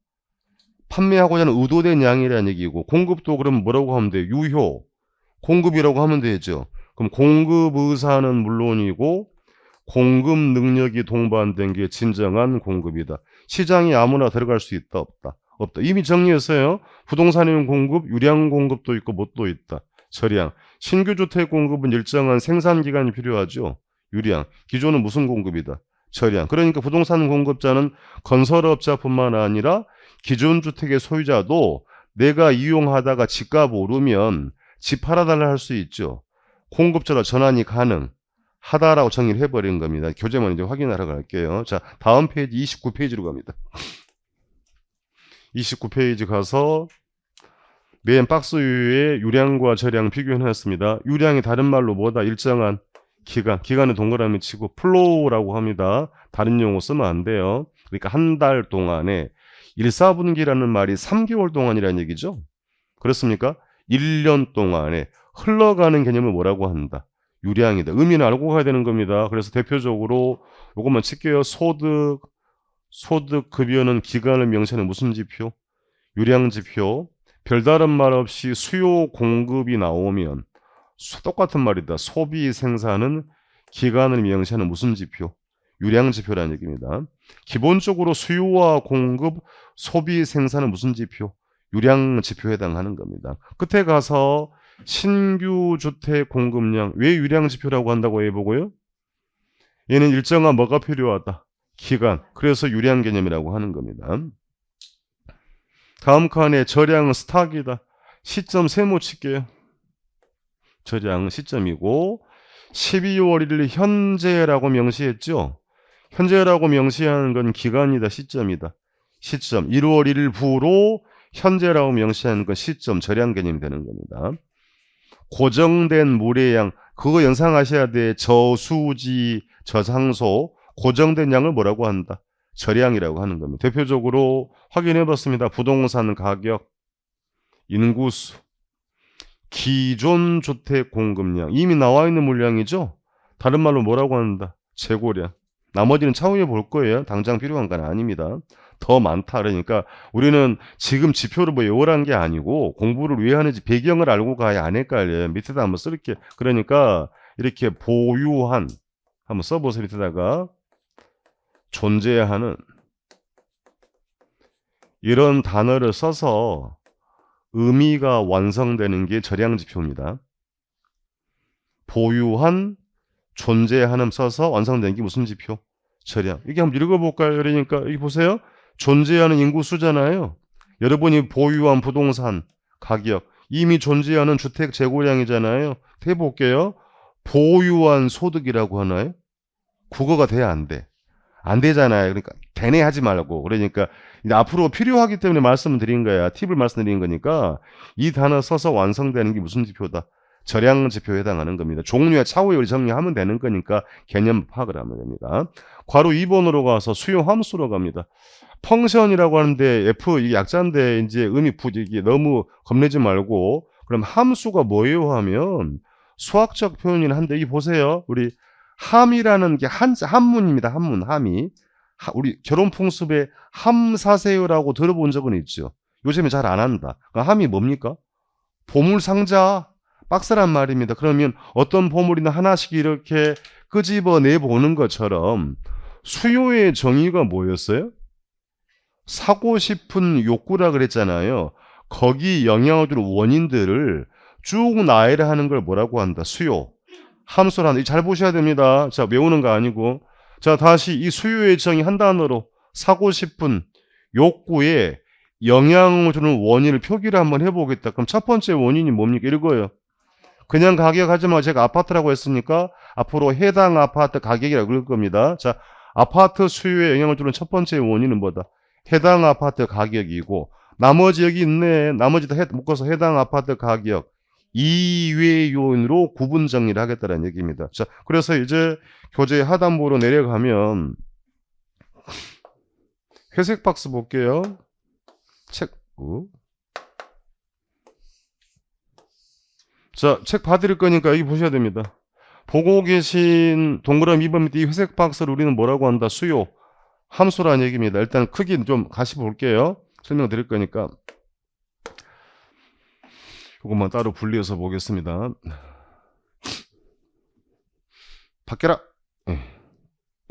판매하고자 하는 의도된 양이라는 얘기고 공급도 그럼 뭐라고 하면 돼요? 유효 공급이라고 하면 되죠. 그럼 공급 의사는 물론이고 공급 능력이 동반된 게 진정한 공급이다. 시장에 아무나 들어갈 수 있다 없다? 없다. 이미 정리했어요. 부동산용 공급, 유량 공급도 있고 뭣도 있다. 저량. 신규 주택 공급은 일정한 생산 기간이 필요하죠. 유량. 기존은 무슨 공급이다? 저량. 그러니까 부동산 공급자는 건설업자뿐만 아니라 기존 주택의 소유자도 내가 이용하다가 집값 오르면 집 팔아달라 할 수 있죠. 공급자로 전환이 가능하다라고 정의를 해버린 겁니다. 교재만 이제 확인하러 갈게요. 자, 다음 페이지 29페이지로 갑니다. 29페이지 가서 맨 박스 위에 유량과 저량 비교해놨습니다. 유량이 다른 말로 뭐다? 일정한 기간에 동그라미 치고 플로우라고 합니다. 다른 용어 쓰면 안 돼요. 그러니까 한 달 동안에 1사분기라는 말이 3개월 동안이라는 얘기죠. 그렇습니까? 1년 동안에 흘러가는 개념을 뭐라고 한다? 유량이다. 의미는 알고 가야 되는 겁니다. 그래서 대표적으로 이것만 칠게요. 소득 급여는 기간을 명시하는 무슨 지표? 유량 지표. 별다른 말 없이 수요 공급이 나오면 똑같은 말이다. 소비 생산은 기간을 명시하는 무슨 지표? 유량 지표라는 얘기입니다. 기본적으로 수요와 공급, 소비 생산은 무슨 지표? 유량 지표에 해당하는 겁니다. 끝에 가서 신규 주택 공급량 왜 유량 지표라고 한다고 해보고요. 얘는 일정한 뭐가 필요하다. 기간. 그래서 유량 개념이라고 하는 겁니다. 다음 칸에 저량은 스탁이다. 시점 세모 칠게요. 저량 시점이고 12월 1일 현재라고 명시했죠. 현재라고 명시하는 건 기간이다. 시점이다. 시점 1월 1일 부로 현재라고 명시하는 건 시점 저량 개념이 되는 겁니다. 고정된 물의 양 그거 연상하셔야 돼. 저수지 저상소 고정된 양을 뭐라고 한다? 저량이라고 하는 겁니다. 대표적으로 확인해 봤습니다. 부동산 가격, 인구수, 기존 주택 공급량 이미 나와 있는 물량이죠. 다른 말로 뭐라고 한다? 재고량. 나머지는 차후에 볼 거예요. 당장 필요한 건 아닙니다. 더 많다. 그러니까 우리는 지금 지표를 뭐 외우란 게 아니고 공부를 왜 하는지 배경을 알고 가야 안 헷갈려요. 밑에다 한번 쓸게. 그러니까 이렇게 보유한 한번 써보세요. 밑에다가 존재하는 이런 단어를 써서 의미가 완성되는 게 저량 지표입니다. 보유한 존재하는 써서 완성된 게 무슨 지표? 저량. 이게 한번 읽어볼까요? 그러니까 여기 보세요. 존재하는 인구수잖아요. 여러분이 보유한 부동산 가격 이미 존재하는 주택 재고량이잖아요. 해볼게요. 보유한 소득이라고 하나요? 국어가 돼야 안 돼. 안 되잖아요. 그러니까 되네 하지 말고. 그러니까 이제 앞으로 필요하기 때문에 말씀을 드린 거야. 팁을 말씀드린 거니까 이 단어 써서 완성되는 게 무슨 지표다? 저량 지표에 해당하는 겁니다. 종류와 차후에 우리 정리하면 되는 거니까 개념 파악을 하면 됩니다. 괄호 2번으로 가서 수요 함수로 갑니다. 펑션이라고 하는데 F 이 약자인데 이제 의미 이게 너무 겁내지 말고 그럼 함수가 뭐예요 하면 수학적 표현이긴 한데 이 보세요. 우리 함이라는 게 한문입니다. 함이. 우리 결혼 풍습에 함 사세요라고 들어본 적은 있죠. 요즘에 잘 안 한다. 함이 뭡니까? 보물 상자. 박스란 말입니다. 그러면 어떤 보물이나 하나씩 이렇게 끄집어내 보는 것처럼 수요의 정의가 뭐였어요? 사고 싶은 욕구라 그랬잖아요. 거기 영향을 주는 원인들을 쭉 나열을 하는 걸 뭐라고 한다? 수요. 함수를 한다. 잘 보셔야 됩니다. 자, 외우는 거 아니고. 자, 다시 이 수요의 정의 한 단어로 사고 싶은 욕구에 영향을 주는 원인을 표기를 한번 해보겠다. 그럼 첫 번째 원인이 뭡니까? 이거예요. 그냥 가격하지 말고 제가 아파트라고 했으니까 앞으로 해당 아파트 가격이라고 그럴 겁니다. 자, 아파트 수요에 영향을 주는 첫 번째 원인은 뭐다? 해당 아파트 가격이고, 나머지 여기 있네. 나머지 다 묶어서 해당 아파트 가격 이외 요인으로 구분 정리를 하겠다는 얘기입니다. 자, 그래서 이제 교재 하단부로 내려가면 회색 박스 볼게요. 책. 자, 책 봐드릴 거니까 여기 보셔야 됩니다. 보고 계신 동그라미 2번 밑에 이 회색 박스를 우리는 뭐라고 한다? 수요. 함수라는 얘기입니다. 일단 크기 좀 다시 볼게요. 설명드릴 거니까. 이것만 따로 분리해서 보겠습니다. 바뀌라.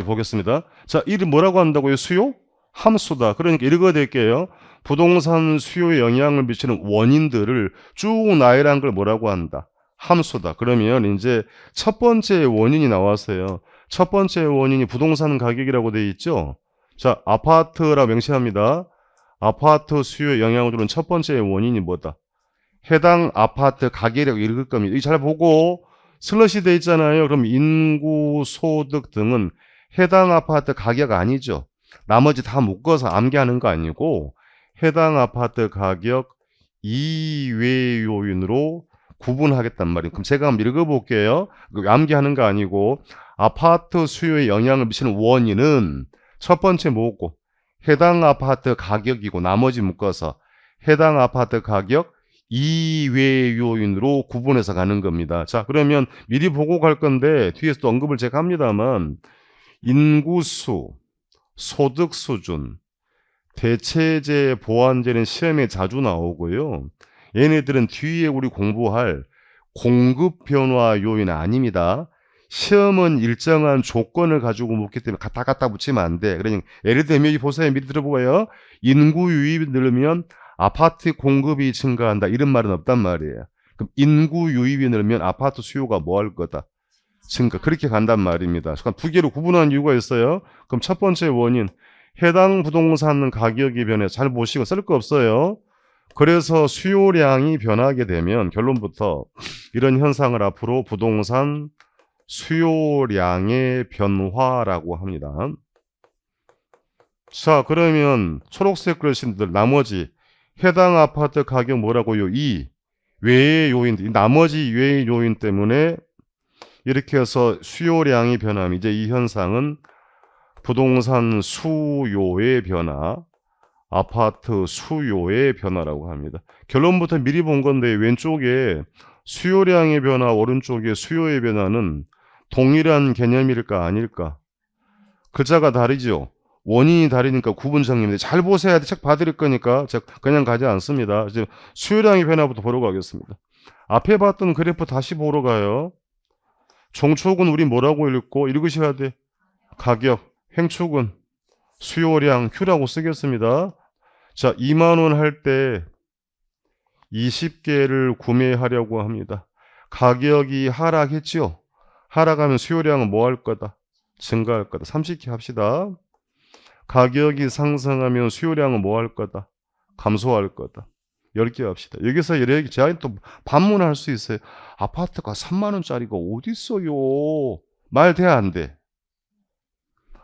보겠습니다. 자, 이를 뭐라고 한다고요? 수요? 함수다. 그러니까 읽어드릴게요. 부동산 수요에 영향을 미치는 원인들을 쭉 나열한 걸 뭐라고 한다? 함수다. 그러면 이제 첫 번째 원인이 나왔어요. 첫 번째 원인이 부동산 가격이라고 되어 있죠. 자, 아파트라 명시합니다. 아파트 수요에 영향을 주는 첫 번째 원인이 뭐다? 해당 아파트 가격이라고 읽을 겁니다. 이 잘 보고 슬롯이 되어 있잖아요. 그럼 인구, 소득 등은 해당 아파트 가격 아니죠. 나머지 다 묶어서 암기하는 거 아니고 해당 아파트 가격 이외 요인으로 구분하겠단 말이에요. 그럼 제가 한번 읽어볼게요. 암기하는 거 아니고 아파트 수요에 영향을 미치는 원인은 첫 번째 뭐고? 해당 아파트 가격이고 나머지 묶어서 해당 아파트 가격 이외 요인으로 구분해서 가는 겁니다. 자, 그러면 미리 보고 갈 건데 뒤에서도 언급을 제가 합니다만 인구수, 소득 수준, 대체재, 보완재는 시험에 자주 나오고요. 얘네들은 뒤에 우리 공부할 공급 변화 요인 아닙니다. 시험은 일정한 조건을 가지고 묻기 때문에 갖다 붙이면 안 돼. 그러니까 예를 들면 여기 보세요. 미리 들어보고요. 인구 유입이 늘면 아파트 공급이 증가한다. 이런 말은 없단 말이에요. 그럼 인구 유입이 늘면 아파트 수요가 뭐 할 거다? 증가. 그렇게 간단 말입니다. 그럼 두 개로 구분하는 이유가 있어요. 그럼 첫 번째 원인, 해당 부동산 가격이 변해. 잘 보시고 쓸 거 없어요. 그래서 수요량이 변하게 되면 결론부터 이런 현상을 앞으로 부동산 수요량의 변화라고 합니다. 자, 그러면 초록색 글씨들 나머지 해당 아파트 가격 뭐라고요? 이 외의 요인, 나머지 외의 요인 때문에 이렇게 해서 수요량이 변함. 이제 이 현상은 부동산 수요의 변화, 아파트 수요의 변화라고 합니다. 결론부터 미리 본 건데 왼쪽에 수요량의 변화, 오른쪽에 수요의 변화는 동일한 개념일까 아닐까? 글자가 다르죠. 원인이 다르니까 구분 정리입니다. 잘 보셔야 돼. 책 봐드릴 거니까 제가 그냥 가지 않습니다. 이제 수요량의 변화부터 보러 가겠습니다. 앞에 봤던 그래프 다시 보러 가요. 종촉은 우리 뭐라고 읽고 읽으셔야 돼. 가격, 행축은 수요량 Q라고 쓰겠습니다. 자, 2만 원 할 때 20개를 구매하려고 합니다. 가격이 하락했죠. 하락하면 수요량은 뭐 할 거다? 증가할 거다. 30개 합시다. 가격이 상승하면 수요량은 뭐 할 거다? 감소할 거다. 10개 합시다. 여기서 제가 또 반문할 수 있어요. 아파트가 3만 원짜리가 어디 있어요? 말 돼 안 돼?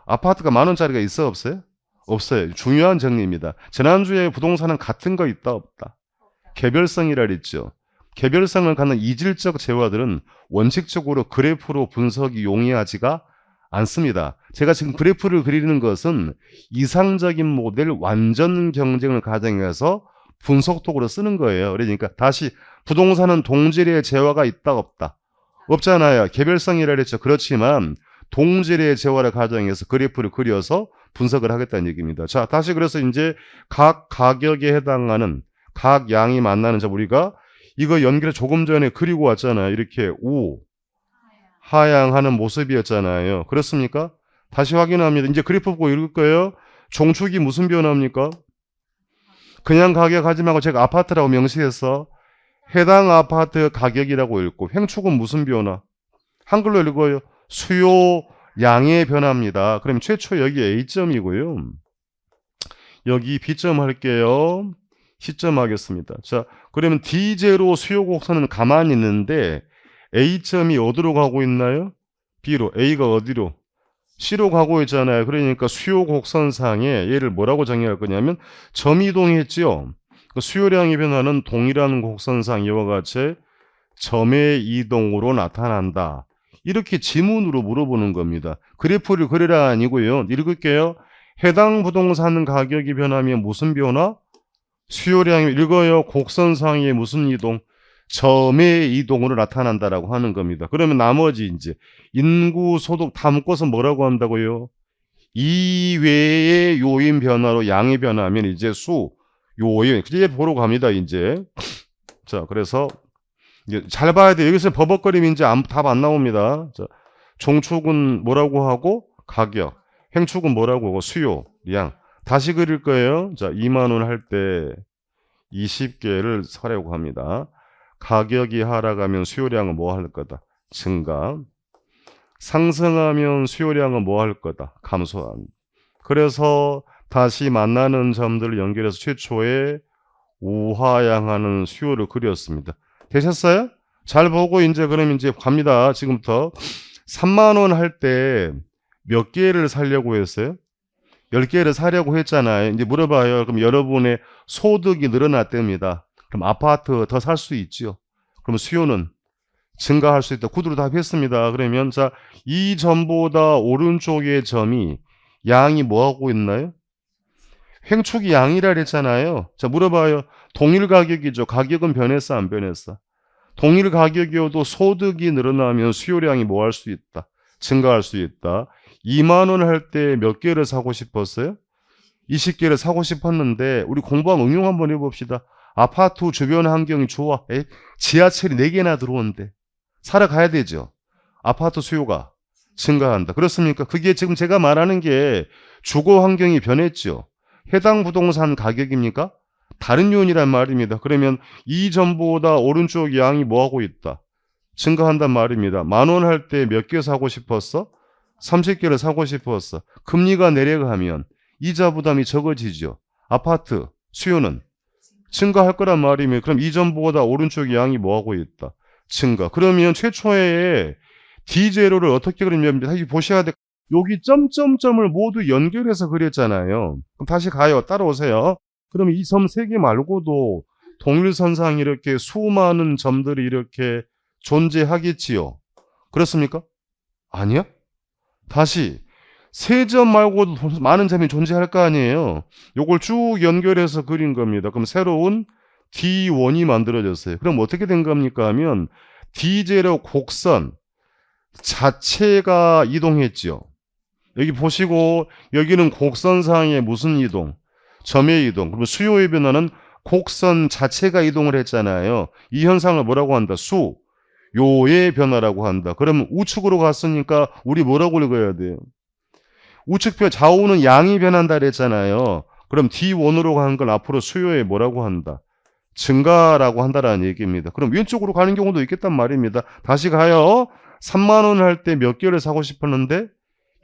아파트가 만 원짜리가 있어 없어요? 없어요. 중요한 정리입니다. 지난주에 부동산은 같은 거 있다 없다? 개별성이라 그랬죠. 개별성을 갖는 이질적 재화들은 원칙적으로 그래프로 분석이 용이하지가 않습니다. 제가 지금 그래프를 그리는 것은 이상적인 모델 완전 경쟁을 가정해서 분석 도구로 쓰는 거예요. 그러니까 다시 부동산은 동질의 재화가 있다 없다? 없잖아요. 개별성이라 그랬죠. 그렇지만 동질의 재화를 가정해서 그래프를 그려서 분석을 하겠다는 얘기입니다. 자, 다시 그래서 이제 각 가격에 해당하는 각 양이 만나는 자 우리가 이거 연결 조금 전에 그리고 왔잖아요. 이렇게 하향하는 모습이었잖아요. 그렇습니까? 다시 확인합니다. 이제 그래프 보고 읽을 거예요. 종축이 무슨 변화입니까? 그냥 가격 하지 말고 제가 아파트라고 명시해서 해당 아파트 가격이라고 읽고, 횡축은 무슨 변화? 한글로 읽어요. 수요 양의 변화입니다. 그럼 최초 여기 A점이고요. 여기 B점 할게요. C점 하겠습니다. 자, 그러면 D0 수요 곡선은 가만히 있는데 A점이 어디로 가고 있나요? B로. A가 어디로? C로 가고 있잖아요. 그러니까 수요 곡선상에 얘를 뭐라고 정의할 거냐면 점 이동했죠. 그 수요량의 변화는 동일한 곡선상 이와 같이 점의 이동으로 나타난다. 이렇게 지문으로 물어보는 겁니다. 그래프를 그리라 아니고요. 읽을게요. 해당 부동산 가격이 변하면 무슨 변화? 수요량이 읽어요. 곡선상의 무슨 이동? 점의 이동으로 나타난다라고 하는 겁니다. 그러면 나머지 이제 인구, 소득 다 묶어서 뭐라고 한다고요? 이외의 요인 변화로 양이 변하면 이제 요인 이제 보러 갑니다. 이제 자, 그래서 이제 잘 봐야 돼. 여기서 버벅거리면 이제 답 안 나옵니다. 자, 종축은 뭐라고 하고 가격, 행축은 뭐라고 하고 수요, 양. 다시 그릴 거예요. 자, 2만 원 할 때 20개를 사려고 합니다. 가격이 하락하면 수요량은 뭐 할 거다? 증가. 상승하면 수요량은 뭐 할 거다? 감소한. 그래서 다시 만나는 점들을 연결해서 최초의 우하향하는 수요를 그렸습니다. 되셨어요? 잘 보고 이제 그럼 이제 갑니다. 지금부터 3만 원 할 때 몇 개를 사려고 했어요? 10개를 사려고 했잖아요. 이제 물어봐요. 그럼 여러분의 소득이 늘어났답니다. 그럼 아파트 더 살 수 있죠. 그럼 수요는 증가할 수 있다. 구두로 답했습니다. 그러면 자, 이 점보다 오른쪽의 점이 양이 뭐 하고 있나요? 횡축이 양이라 그랬잖아요. 자, 물어봐요. 동일 가격이죠. 가격은 변했어, 안 변했어? 동일 가격이어도 소득이 늘어나면 수요량이 뭐 할 수 있다? 증가할 수 있다. 2만 원 할 때 몇 개를 사고 싶었어요? 20개를 사고 싶었는데 우리 공부하면 응용 한번 해봅시다. 아파트 주변 환경이 좋아. 지하철이 4개나 들어오는데 사러 가야 되죠. 아파트 수요가 증가한다. 그렇습니까? 그게 지금 제가 말하는 게 주거 환경이 변했죠. 해당 부동산 가격입니까? 다른 요인이란 말입니다. 그러면 이 점보다 오른쪽 양이 뭐하고 있다? 증가한단 말입니다. 10,000원 할 때 몇 개 사고 싶었어? 30개를 사고 싶었어. 금리가 내려가면 이자 부담이 적어지죠. 아파트 수요는 증가할 거란 말이면 그럼 이 점보다 오른쪽 양이 뭐하고 있다? 증가. 그러면 최초의 D0를 어떻게 그리냐면 다시 보셔야 돼. 여기 점점점을 모두 연결해서 그렸잖아요. 그럼 다시 가요. 따라오세요. 그럼 이 점 3개 말고도 동일선상 이렇게 수많은 점들이 이렇게 존재하겠지요. 그렇습니까? 아니야? 다시 3점 말고도 많은 점이 존재할 거 아니에요. 요걸 쭉 연결해서 그린 겁니다. 그럼 새로운 D1이 만들어졌어요. 그럼 어떻게 된 겁니까 하면 D0 곡선 자체가 이동했죠. 여기 보시고 여기는 곡선상의 무슨 이동? 점의 이동. 그러면 수요의 변화는 곡선 자체가 이동을 했잖아요. 이 현상을 뭐라고 한다? 수요의 변화라고 한다. 그러면 우측으로 갔으니까 우리 뭐라고 읽어야 돼요? 우측표 좌우는 양이 변한다 그랬잖아요. 그럼 D1으로 가는 걸 앞으로 수요에 뭐라고 한다? 증가라고 한다라는 얘기입니다. 그럼 왼쪽으로 가는 경우도 있겠단 말입니다. 다시 가요. 3만 원 할 때 몇 개를 사고 싶었는데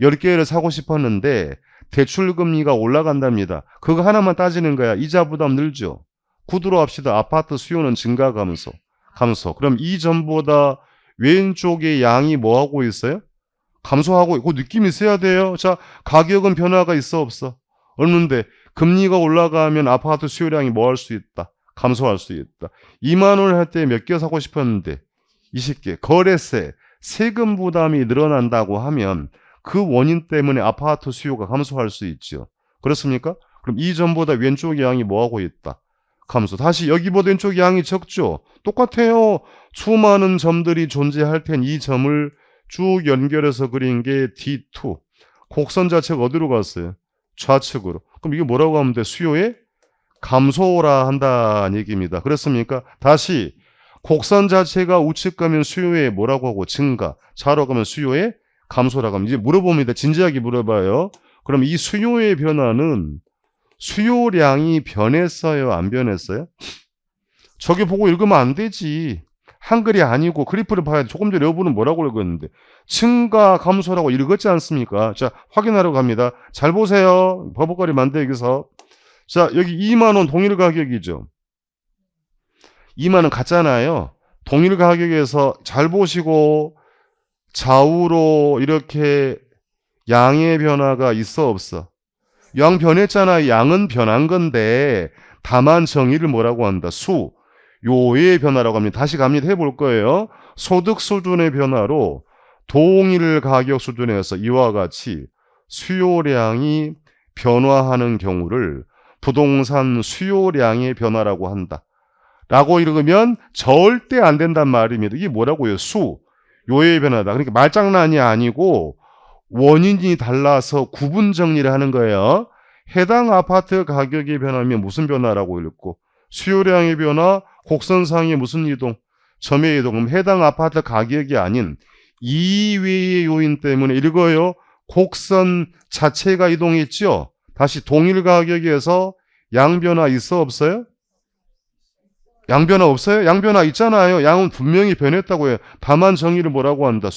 10개를 사고 싶었는데 대출금리가 올라간답니다. 그거 하나만 따지는 거야. 이자 부담 늘죠. 구두로 합시다. 아파트 수요는 증가 감소. 그럼 이 점보다 왼쪽의 양이 뭐 하고 있어요? 감소하고 그 느낌 있어야 돼요. 자, 가격은 변화가 있어 없어? 없는데 금리가 올라가면 아파트 수요량이 뭐 할 수 있다? 감소할 수 있다. 2만 원 할 때 몇 개 사고 싶었는데 20개. 거래세, 세금 부담이 늘어난다고 하면 그 원인 때문에 아파트 수요가 감소할 수 있죠. 그렇습니까? 그럼 이 점보다 왼쪽 양이 뭐 하고 있다? 감소. 다시 여기보다 왼쪽 양이 적죠. 똑같아요. 수많은 점들이 존재할 텐 이 점을 쭉 연결해서 그린 게 D2. 곡선 자체가 어디로 갔어요? 좌측으로. 그럼 이게 뭐라고 하면 돼? 수요의 감소라 한다는 얘기입니다. 그렇습니까? 다시 곡선 자체가 우측 가면 수요의 뭐라고 하고 증가, 좌로 가면 수요의 감소라고 하면 이제 물어봅니다. 진지하게 물어봐요. 그럼 이 수요의 변화는 수요량이 변했어요? 안 변했어요? 저기 보고 읽으면 안 되지. 한글이 아니고 그래프를 봐야 돼. 조금 전에 여러분은 뭐라고 읽었는데 증가 감소라고 읽었지 않습니까? 자, 확인하러 갑니다. 잘 보세요. 버벅거리 만들기서. 자, 여기 2만 원 동일 가격이죠. 2만 원 같잖아요. 동일 가격에서 잘 보시고 좌우로 이렇게 양의 변화가 있어 없어? 양 변했잖아요. 양은 변한 건데 다만 정의를 뭐라고 한다? 요의 변화라고 합니다. 다시 갑니다. 해볼 거예요. 소득 수준의 변화로 동일 가격 수준에서 이와 같이 수요량이 변화하는 경우를 부동산 수요량의 변화라고 한다. 라고 읽으면 절대 안 된단 말입니다. 이게 뭐라고요? 요의 변화다. 그러니까 말장난이 아니고 원인이 달라서 구분 정리를 하는 거예요. 해당 아파트 가격의 변화면 무슨 변화라고 읽고 수요량의 변화, 곡선상의 무슨 이동, 점의 이동. 그럼 해당 아파트 가격이 아닌 이외의 요인 때문에 읽어요. 곡선 자체가 이동했죠. 다시 동일 가격에서 양변화 있어 없어요? 양변화 없어요? 양변화 있잖아요. 양은 분명히 변했다고 해요. 다만 정의를 뭐라고 한다?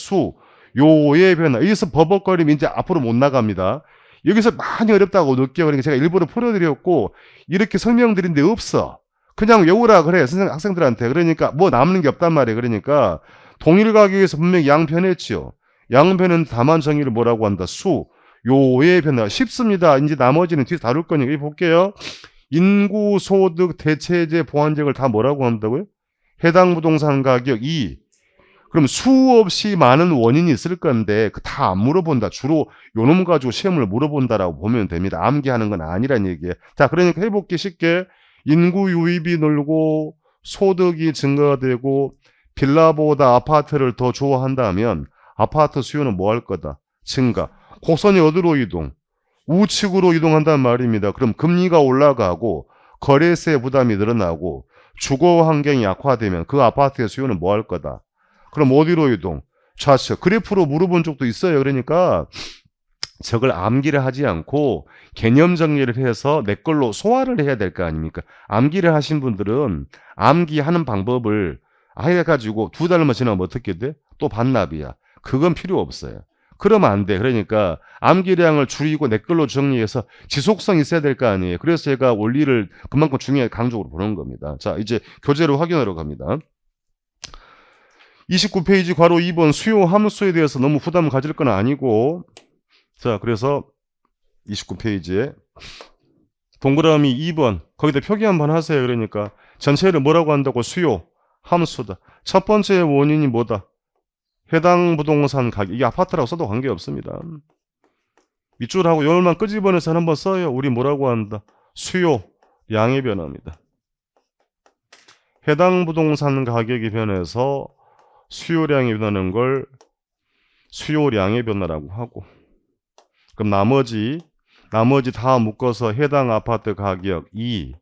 요의 변화. 여기서 버벅거리면 이제 앞으로 못 나갑니다. 여기서 많이 어렵다고 느껴요. 그러니까 제가 일부러 풀어드렸고 이렇게 설명드린 데 없어. 그냥 외우라 그래. 학생들한테. 그러니까 뭐 남는 게 없단 말이에요. 그러니까 동일 가격에서 분명히 양 변했지요. 양 변은 다만 정의를 뭐라고 한다? 요의 변화. 쉽습니다. 이제 나머지는 뒤에서 다룰 거니까 여기 볼게요. 인구, 소득, 대체재, 보완적을 다 뭐라고 한다고요? 해당 부동산 가격 2. 그럼 수없이 많은 원인이 있을 건데 다 안 물어본다. 주로 요놈 가지고 시험을 물어본다라고 보면 됩니다. 암기하는 건 아니란 얘기예요. 자, 그러니까 해볼게 쉽게. 인구 유입이 늘고 소득이 증가되고 빌라보다 아파트를 더 좋아한다면 아파트 수요는 뭐 할 거다? 증가. 곡선이 어디로 이동? 우측으로 이동한단 말입니다. 그럼 금리가 올라가고 거래세 부담이 늘어나고 주거 환경이 약화되면 그 아파트의 수요는 뭐 할 거다? 그럼 어디로 이동? 좌측. 그래프로 물어본 적도 있어요. 그러니까 저걸 암기를 하지 않고 개념 정리를 해서 내 걸로 소화를 해야 될 거 아닙니까? 암기를 하신 분들은 암기하는 방법을 해가지고 2달만 지나면 어떻게 돼? 또 반납이야. 그건 필요 없어요. 그러면 안 돼. 그러니까 암기량을 줄이고 내 걸로 정리해서 지속성이 있어야 될 거 아니에요. 그래서 제가 원리를 그만큼 중요하게 강조로 보는 겁니다. 자, 이제 교재로 확인하러 갑니다. 29페이지 괄호 2번 수요 함수에 대해서 너무 부담 가질 건 아니고, 자, 그래서 29페이지에 동그라미 2번 거기다 표기 한번 하세요. 그러니까 전체를 뭐라고 한다고? 수요 함수다. 첫 번째 원인이 뭐다? 해당 부동산 가격. 이게 아파트라고 써도 관계없습니다. 밑줄하고 요놈만 끄집어내서 한번 써요. 우리 뭐라고 한다? 수요 양의 변화입니다. 해당 부동산 가격이 변해서 수요량이 변하는 걸 수요량의 변화라고 하고, 그럼 나머지 다 묶어서 해당 아파트 가격 2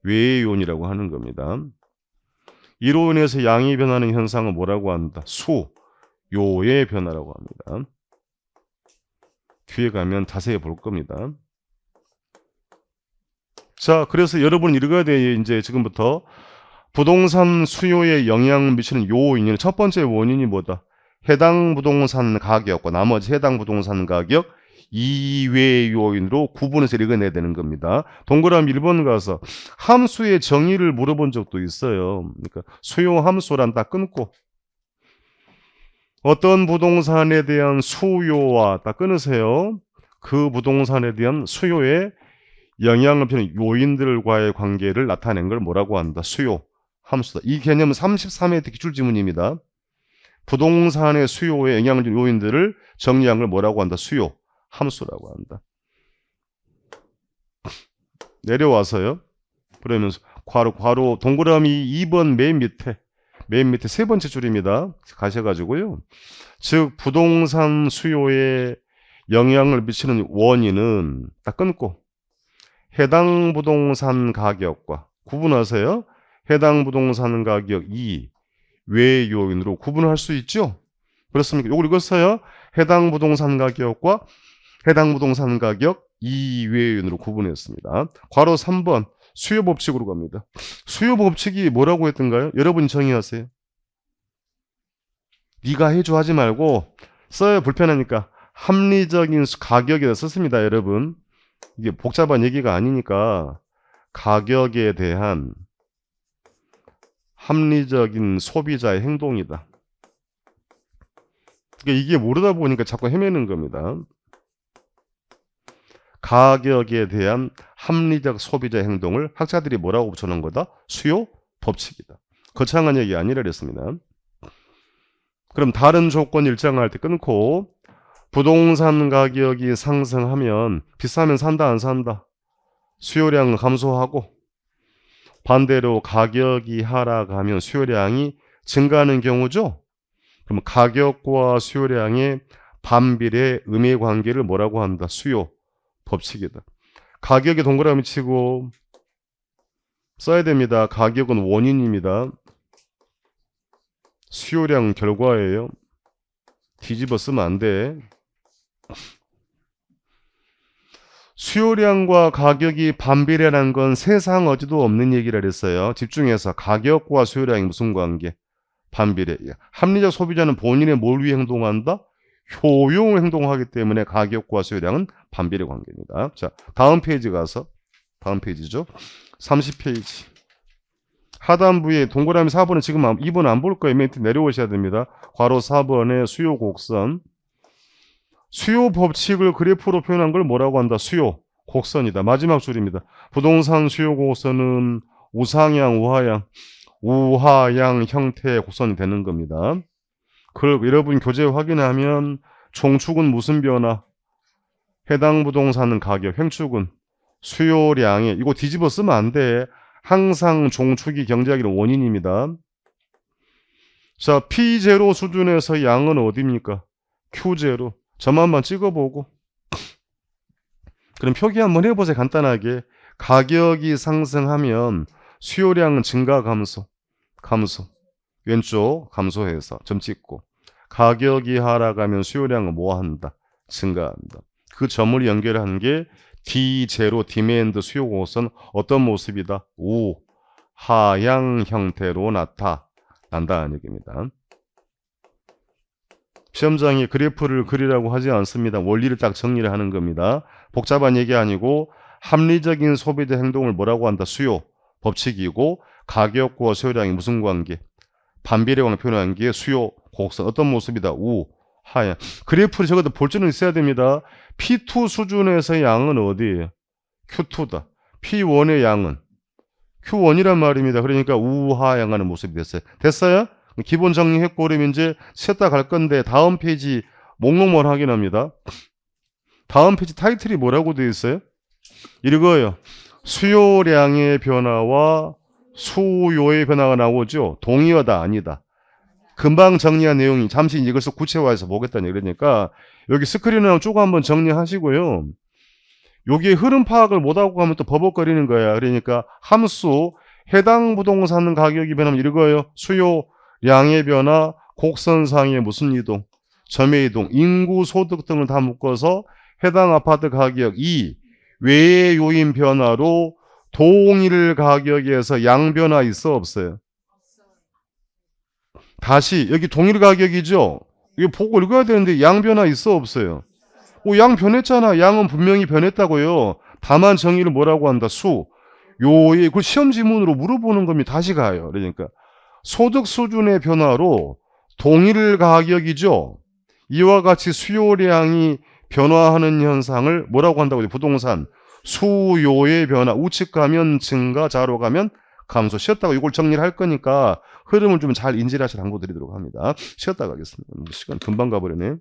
외의 요인이라고 하는 겁니다. 이로 인해서 양이 변하는 현상은 뭐라고 한다? 요의 변화라고 합니다. 뒤에 가면 자세히 볼 겁니다. 자, 그래서 여러분 읽어야 돼요. 이제 지금부터 부동산 수요에 영향을 미치는 요인은 첫 번째 원인이 뭐다? 해당 부동산 가격과 나머지 해당 부동산 가격 이외의 요인으로 구분해서 읽어내야 되는 겁니다. 동그라미 1번 가서 함수의 정의를 물어본 적도 있어요. 그러니까 수요 함수란 딱 끊고 어떤 부동산에 대한 수요와 딱 끊으세요. 그 부동산에 대한 수요에 영향을 미치는 요인들과의 관계를 나타낸 걸 뭐라고 한다? 수요 함수다. 이 개념은 33회 기출지문입니다. 부동산의 수요에 영향을 주는 요인들을 정리한 걸 뭐라고 한다? 수요 함수라고 한다. 내려와서요. 그러면서 괄호 동그라미 2번 맨 밑에 세 번째 줄입니다. 가셔가지고요. 즉 부동산 수요에 영향을 미치는 원인은 딱 끊고 해당 부동산 가격과 구분하세요. 해당 부동산 가격 2 외 요인으로 구분할 수 있죠. 그렇습니까? 요걸 읽었어요. 해당 부동산 가격과 해당 부동산 가격 이외 요인으로 구분했습니다. 괄호 3번 수요 법칙으로 갑니다. 수요 법칙이 뭐라고 했던가요? 여러분이 정의하세요. 네가 해줘 하지 말고 써요. 불편하니까 합리적인 가격에 썼습니다. 여러분. 이게 복잡한 얘기가 아니니까 가격에 대한 합리적인 소비자의 행동이다. 그러니까 이게 모르다 보니까 자꾸 헤매는 겁니다. 가격에 대한 합리적 소비자의 행동을 학자들이 뭐라고 붙여놓은 거다? 수요 법칙이다. 거창한 얘기 아니라 그랬습니다. 그럼 다른 조건 일정할 때 끊고 부동산 가격이 상승하면 비싸면 산다 안 산다? 수요량은 감소하고 반대로 가격이 하락하면 수요량이 증가하는 경우죠. 그럼 가격과 수요량의 반비례 음의 관계를 뭐라고 한다? 수요 법칙이다. 가격에 동그라미 치고 써야 됩니다. 가격은 원인입니다. 수요량 결과예요. 뒤집어 쓰면 안 돼. 수요량과 가격이 반비례라는 건 세상 어디도 없는 얘기라 그랬어요. 집중해서 가격과 수요량이 무슨 관계? 반비례. 합리적 소비자는 본인의 뭘 위해 행동한다? 효용을 행동하기 때문에 가격과 수요량은 반비례 관계입니다. 자, 다음 페이지 가서 다음 페이지죠. 30페이지. 하단부에 동그라미 4번은 지금 2번 안 볼 거예요. 밑에 내려오셔야 됩니다. 괄호 4번의 수요 곡선. 수요 법칙을 그래프로 표현한 걸 뭐라고 한다? 수요 곡선이다. 마지막 줄입니다. 부동산 수요 곡선은 우상향, 우하향 형태의 곡선이 되는 겁니다. 그걸 여러분 교재 확인하면 종축은 무슨 변화? 해당 부동산 가격, 횡축은 수요량에 이거 뒤집어 쓰면 안 돼. 항상 종축이 경제하기는 원인입니다. 자, P0 수준에서 양은 어디입니까? Q0. 점한번 찍어보고 그럼 표기 한번 해보세요. 간단하게 가격이 상승하면 수요량은 증가 감소 왼쪽 감소해서 점 찍고 가격이 하락하면 수요량은 뭐한다? 증가한다. 그 점을 연결하는 게 D0 디맨드 수요 곡선 어떤 모습이다? 우하향 형태로 나타난다는 얘기입니다. 시험장이 그래프를 그리라고 하지 않습니다. 원리를 딱 정리를 하는 겁니다. 복잡한 얘기 아니고 합리적인 소비자 행동을 뭐라고 한다? 수요 법칙이고 가격과 수요량이 무슨 관계? 반비례 관계 표현한 게 수요 곡선 어떤 모습이다? 우하향. 그래프를 적어도 볼 줄은 있어야 됩니다. P2 수준에서 양은 어디예요? Q2다. P1의 양은 Q1이란 말입니다. 그러니까 우하향하는 모습이 됐어요. 됐어요? 기본 정리했고 그러면 이제 쉬었다 갈 건데 다음 페이지 목록만 확인합니다. 다음 페이지 타이틀이 뭐라고 되어 있어요? 이거예요. 수요량의 변화와 수요의 변화가 나오죠. 동의어다 아니다. 금방 정리한 내용이 잠시 이것을 구체화해서 보겠다니 그러니까 여기 스크린을 쭉 한번 정리하시고요. 여기에 흐름 파악을 못하고 가면 또 버벅거리는 거야. 그러니까 함수 해당 부동산 가격이 변하면 이거예요. 수요량의 변화, 곡선상의 무슨 이동, 점의 이동, 인구, 소득 등을 다 묶어서 해당 아파트 가격 이 외의 요인 변화로 동일 가격에서 양 변화 있어 없어요? 다시 여기 동일 가격이죠. 이거 보고 읽어야 되는데 양 변화 있어 없어요? 양 변했잖아. 양은 분명히 변했다고요. 다만 정의를 뭐라고 한다? 요의 그 시험 지문으로 물어보는 겁니다. 다시 가요. 그러니까 소득 수준의 변화로 동일 가격이죠. 이와 같이 수요량이 변화하는 현상을 뭐라고 한다고요? 부동산 수요의 변화. 우측 가면 증가, 좌로 가면 감소. 쉬었다가 이걸 정리를 할 거니까 흐름을 좀 잘 인지를 하시라 당부드리도록 합니다. 쉬었다 가겠습니다. 시간 금방 가버리네.